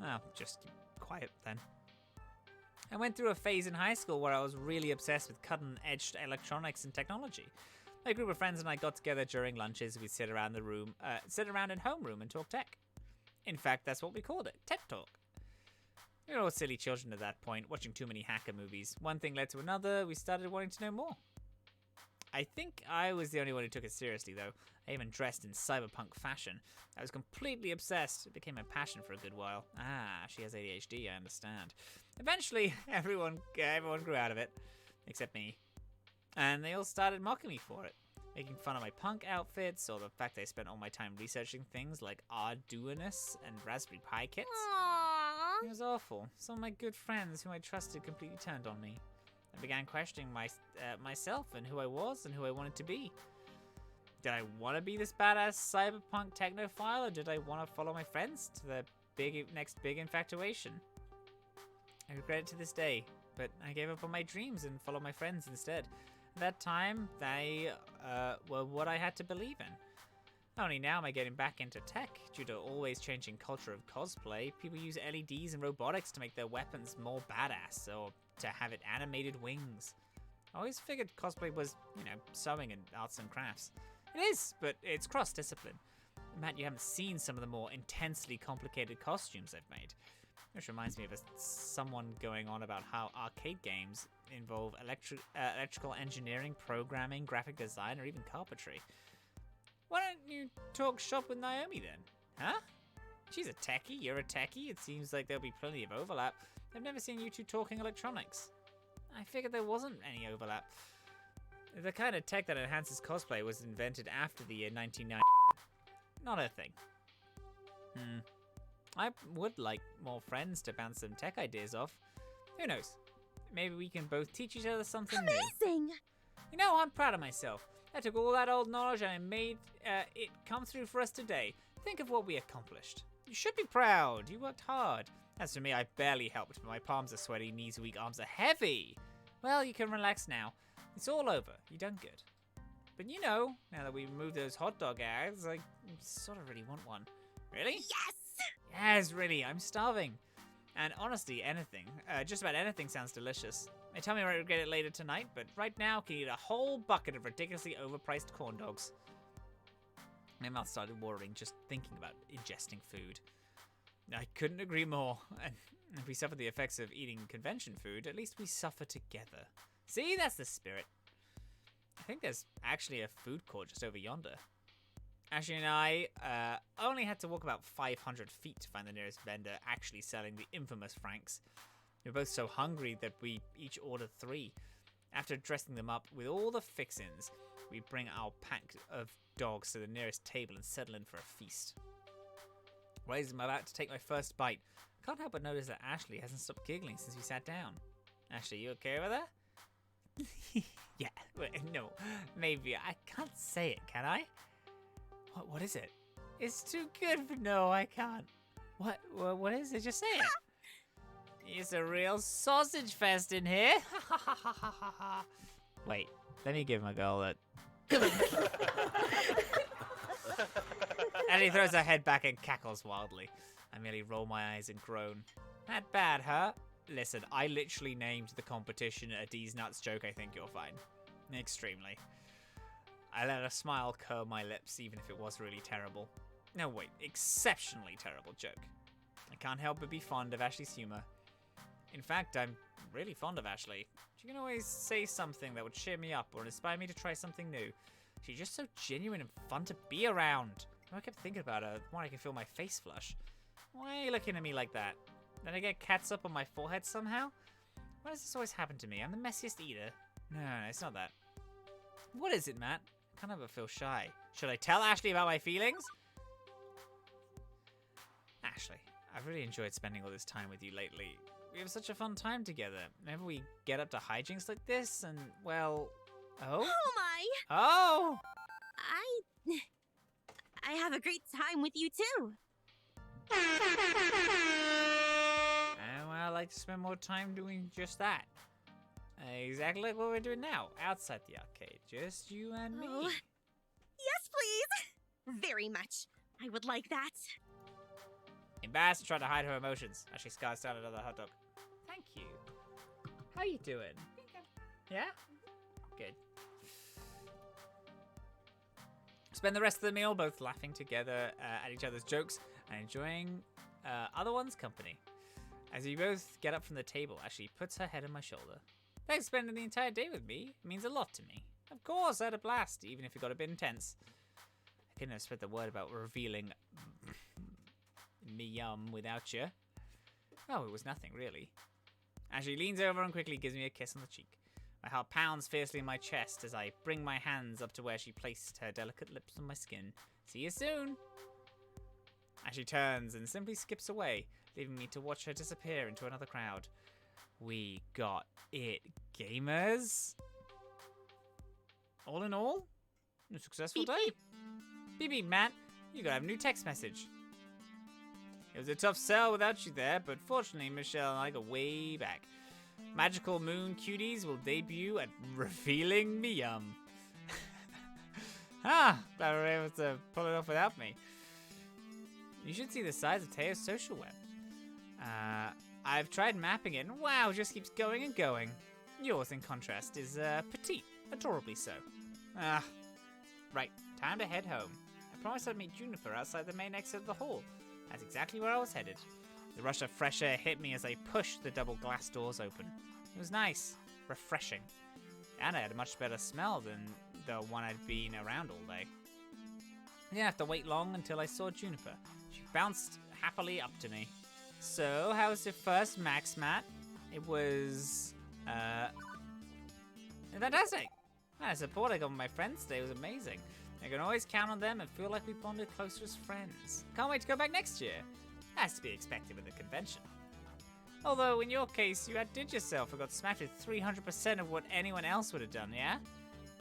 Oh, just quiet then. I went through a phase in high school where I was really obsessed with cutting-edge electronics and technology. My group of friends and I got together during lunches. We'd sit around in homeroom and talk tech. In fact, that's what we called it, Tech Talk. We were all silly children at that point, watching too many hacker movies. One thing led to another, we started wanting to know more. I think I was the only one who took it seriously, though. I even dressed in cyberpunk fashion. I was completely obsessed. It became a passion for a good while. Ah, she has ADHD, I understand. Eventually, everyone grew out of it, except me. And they all started mocking me for it, making fun of my punk outfits or the fact I spent all my time researching things like Arduinous and Raspberry Pi kits. Aww. It was awful. Some of my good friends whom I trusted completely turned on me. I began questioning myself and who I was and who I wanted to be. Did I want to be this badass cyberpunk technophile, or did I want to follow my friends to the next big infatuation? I regret it to this day, but I gave up on my dreams and followed my friends instead. At that time, they were what I had to believe in. Only now am I getting back into tech. Due to always changing culture of cosplay, people use LEDs and robotics to make their weapons more badass, or to have it animated wings. I always figured cosplay was, sewing and arts and crafts. It is, but it's cross-discipline. Matt, you haven't seen some of the more intensely complicated costumes I've made. Which reminds me of someone going on about how arcade games involve electrical engineering, programming, graphic design, or even carpentry. Why don't you talk shop with Naomi then? Huh? She's a techie, you're a techie. It seems like there'll be plenty of overlap. I've never seen you two talking electronics. I figured there wasn't any overlap. The kind of tech that enhances cosplay was invented after the year 1990. Not a thing. I would like more friends to bounce some tech ideas off. Who knows? Maybe we can both teach each other something new. Amazing! I'm proud of myself. I took all that old knowledge and I made it come through for us today. Think of what we accomplished. You should be proud. You worked hard. As for me, I barely helped. My palms are sweaty, knees are weak, arms are heavy. Well, you can relax now. It's all over. You done good. But now that we removed those hot dog ads, I sort of really want one. Really? Yes! Yes, really. I'm starving. And honestly, anything, just about anything sounds delicious. They tell me I regret it later tonight, but right now can eat a whole bucket of ridiculously overpriced corn dogs. My mouth started watering just thinking about ingesting food. I couldn't agree more. And if we suffer the effects of eating convention food, at least we suffer together. See, that's the spirit. I think there's actually a food court just over yonder. Ashley and I only had to walk about 500 feet to find the nearest vendor actually selling the infamous Franks. We were both so hungry that we each ordered 3. After dressing them up with all the fixins, we bring our pack of dogs to the nearest table and settle in for a feast. Right as I'm about to take my first bite, I can't help but notice that Ashley hasn't stopped giggling since we sat down. Ashley, you okay with that? Yeah, no, maybe. I can't say it, can I? What is it? It's too good for no, I can't. What is it? Just say it. It's a real sausage fest in here. Wait, let me give him a go at... And he throws her head back and cackles wildly. I merely roll my eyes and groan. Not bad, huh? Listen, I literally named the competition a D's Nuts joke. I think you'll find. Extremely. I let a smile curl my lips, even if it was really terrible. No, wait, exceptionally terrible joke. I can't help but be fond of Ashley's humor. In fact, I'm really fond of Ashley. She can always say something that would cheer me up or inspire me to try something new. She's just so genuine and fun to be around. The more I kept thinking about her, the more I could feel my face flush. Why are you looking at me like that? Did I get catsup on my forehead somehow? Why does this always happen to me? I'm the messiest eater. No, it's not that. What is it, Matt? I can't ever feel shy. Should I tell Ashley about my feelings? Ashley, I've really enjoyed spending all this time with you lately. We have such a fun time together. Whenever we get up to hijinks like this and, well... Oh? Oh my! Oh! I have a great time with you too. And well, I like to spend more time doing just that. Exactly like what we're doing now, outside the arcade. Just you and me. Oh. Yes, please. Very much. I would like that. Embarrassed, trying to hide her emotions as she scars down another hot dog. Thank you. How you doing? Yeah? Good. Spend the rest of the meal both laughing together at each other's jokes and enjoying other one's company. As we both get up from the table, Ashley puts her head on my shoulder. Thanks for spending the entire day with me. It means a lot to me. Of course, I had a blast, even if it got a bit intense. I couldn't have spread the word about revealing Meyum without you. Oh, it was nothing, really. Ashley leans over and quickly gives me a kiss on the cheek. My heart pounds fiercely in my chest as I bring my hands up to where she placed her delicate lips on my skin. See you soon. Ashley turns and simply skips away, leaving me to watch her disappear into another crowd. We got it gamers. All in all, a successful Beep, day. Beep beep, Matt. You gotta have a new text message. It was a tough sell without you there, but fortunately, Michelle and I got way back. Magical Moon Cuties will debut at Revealing Meyum. Glad we were able to pull it off without me. You should see the size of Teo's social web. I've tried mapping it, and wow, it just keeps going and going. Yours, in contrast, is petite, adorably so. Right, time to head home. I promised I'd meet Juniper outside the main exit of the hall. That's exactly where I was headed. The rush of fresh air hit me as I pushed the double glass doors open. It was nice, refreshing, and I had a much better smell than the one I'd been around all day. I didn't have to wait long until I saw Juniper. She bounced happily up to me. So, how was your first Max, Matt? It was, fantastic. The support I got from my friends today was amazing. I can always count on them and feel like we bonded closer as friends. Can't wait to go back next year. Has to be expected with the convention. Although, in your case, you outdid yourself and got smashed with 300% of what anyone else would have done, yeah?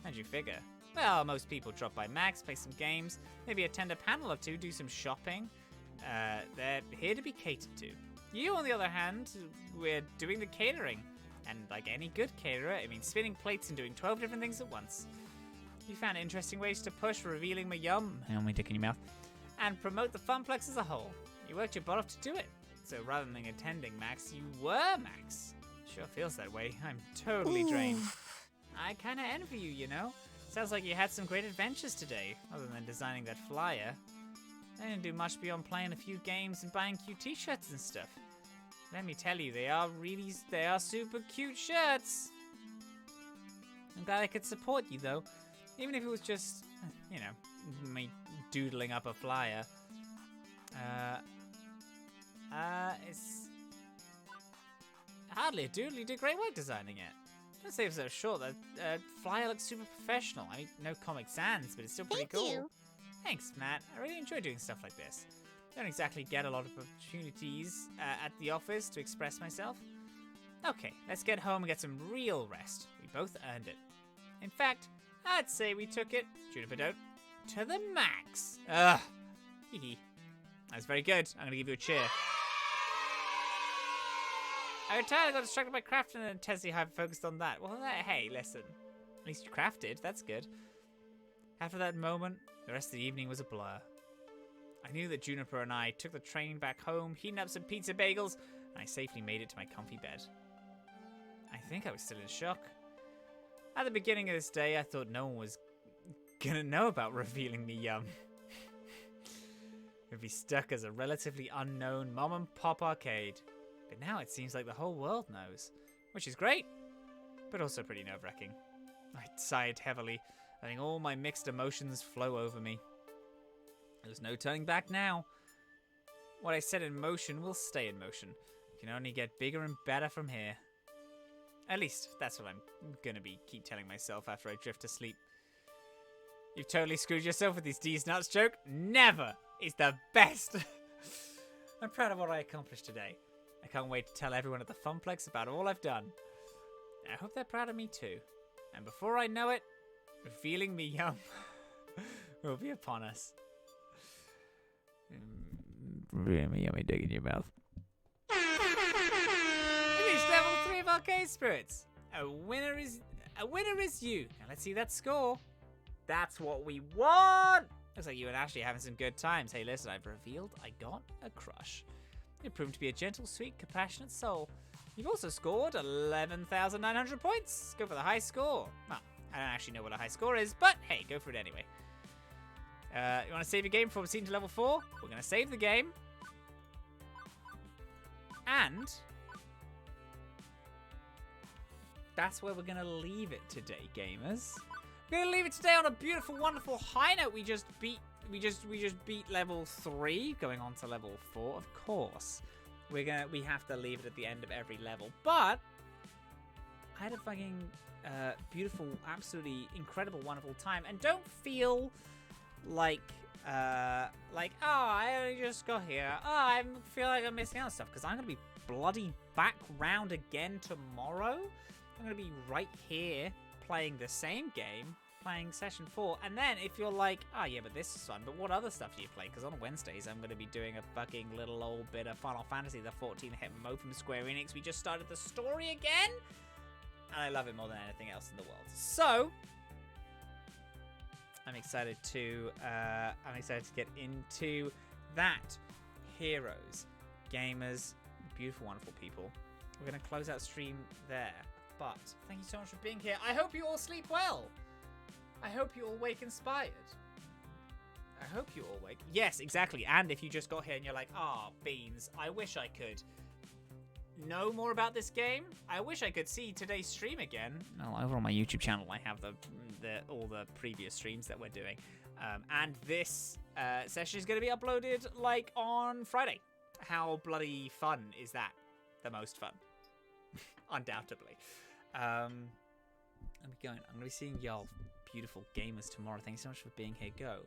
How'd you figure? Well, most people drop by Max, play some games, maybe attend a panel or two, do some shopping. They're here to be catered to. You, on the other hand, we're doing the catering. And like any good caterer, it means spinning plates and doing 12 different things at once. You found interesting ways to push Revealing Meyum, hang on, my dick in your mouth, and promote the Funplex as a whole. You worked your butt off to do it. So rather than attending Max, you were Max. Sure feels that way. I'm totally drained. I kinda envy you, you know? Sounds like you had some great adventures today, other than designing that flyer. I didn't do much beyond playing a few games and buying cute t-shirts and stuff. Let me tell you, they are super cute shirts. I'm glad I could support you though, even if it was just, you know, me doodling up a flyer. It's hardly a doodle. You did great work designing it. Don't say it was so short. That flyer looks super professional. I mean, no Comic Sans, but it's still pretty cool. You. Thanks, Matt. I really enjoy doing stuff like this. Don't exactly get a lot of opportunities at the office to express myself. Okay, let's get home and get some real rest. We both earned it. In fact, I'd say we took it, Juniper don't, to the max. Ugh. Hee. That's very good. I'm gonna give you a cheer. I retired, I got distracted by crafting and intensely hyper-focused on that. Well, hey, listen. At least you crafted, that's good. After that moment, the rest of the evening was a blur. I knew that Juniper and I took the train back home, heating up some pizza bagels, and I safely made it to my comfy bed. I think I was still in shock. At the beginning of this day, I thought no one was gonna know about Revealing Meyum. It'd be stuck as a relatively unknown mom-and-pop arcade. But now it seems like the whole world knows, which is great, but also pretty nerve-wracking. I sighed heavily, letting all my mixed emotions flow over me. There's no turning back now. What I set in motion will stay in motion. It can only get bigger and better from here. At least, that's what I'm gonna keep telling myself after I drift to sleep. You've totally screwed yourself with this D's nuts joke. Never is the best. I'm proud of what I accomplished today. I can't wait to tell everyone at the Funplex about all I've done. I hope they're proud of me too. And before I know it, Revealing Meyum will be upon us. Really yummy dig in your mouth. We reached level 3 of Arcade Spirits. A winner is you. Now let's see that score. That's what we want. Looks like you and Ashley are having some good times. Hey, listen, I've revealed I got a crush. You proved to be a gentle, sweet, compassionate soul. You've also scored 11,900 points. Go for the high score. Well, I don't actually know what a high score is, but hey, go for it anyway. You want to save your game before we proceed to level 4? We're going to save the game. And that's where we're going to leave it today, gamers. We're going to leave it today on a beautiful, wonderful high note. We just beat level 3, going on to level 4. Of course, we have to leave it at the end of every level. But I had a fucking beautiful, absolutely incredible, wonderful time. And don't feel like oh, I only just got here. Oh, I feel like I'm missing out on stuff because I'm gonna be bloody back round again tomorrow. I'm going to be right here playing the same game, playing session 4. And then if you're like, oh yeah, but this is fun, but what other stuff do you play? Because on Wednesdays, I'm going to be doing a fucking little old bit of Final Fantasy, the 14th hit Mo from Square Enix. We just started the story again, and I love it more than anything else in the world. So I'm excited to get into that. Heroes, gamers, beautiful, wonderful people. We're going to close out stream there. But thank you so much for being here. I hope you all sleep well. I hope you all wake inspired. I hope you all wake. Yes, exactly. And if you just got here and you're like, ah, beans, I wish I could know more about this game. I wish I could see today's stream again. No, over on my YouTube channel, I have all the previous streams that we're doing. And this session is going to be uploaded like on Friday. How bloody fun is that? The most fun. Undoubtedly. I'm going to be seeing y'all beautiful gamers tomorrow. Thank you so much for being here. Go.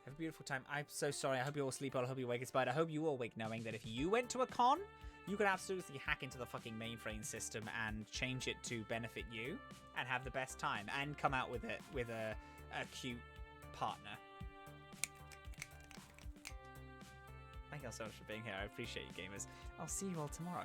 Have a beautiful time. I'm so sorry. I hope you all sleep well. I hope you wake inspired. I hope you all wake knowing that if you went to a con, you could absolutely hack into the fucking mainframe system and change it to benefit you and have the best time and come out with a cute partner. Thank you all so much for being here. I appreciate you, gamers. I'll see you all tomorrow.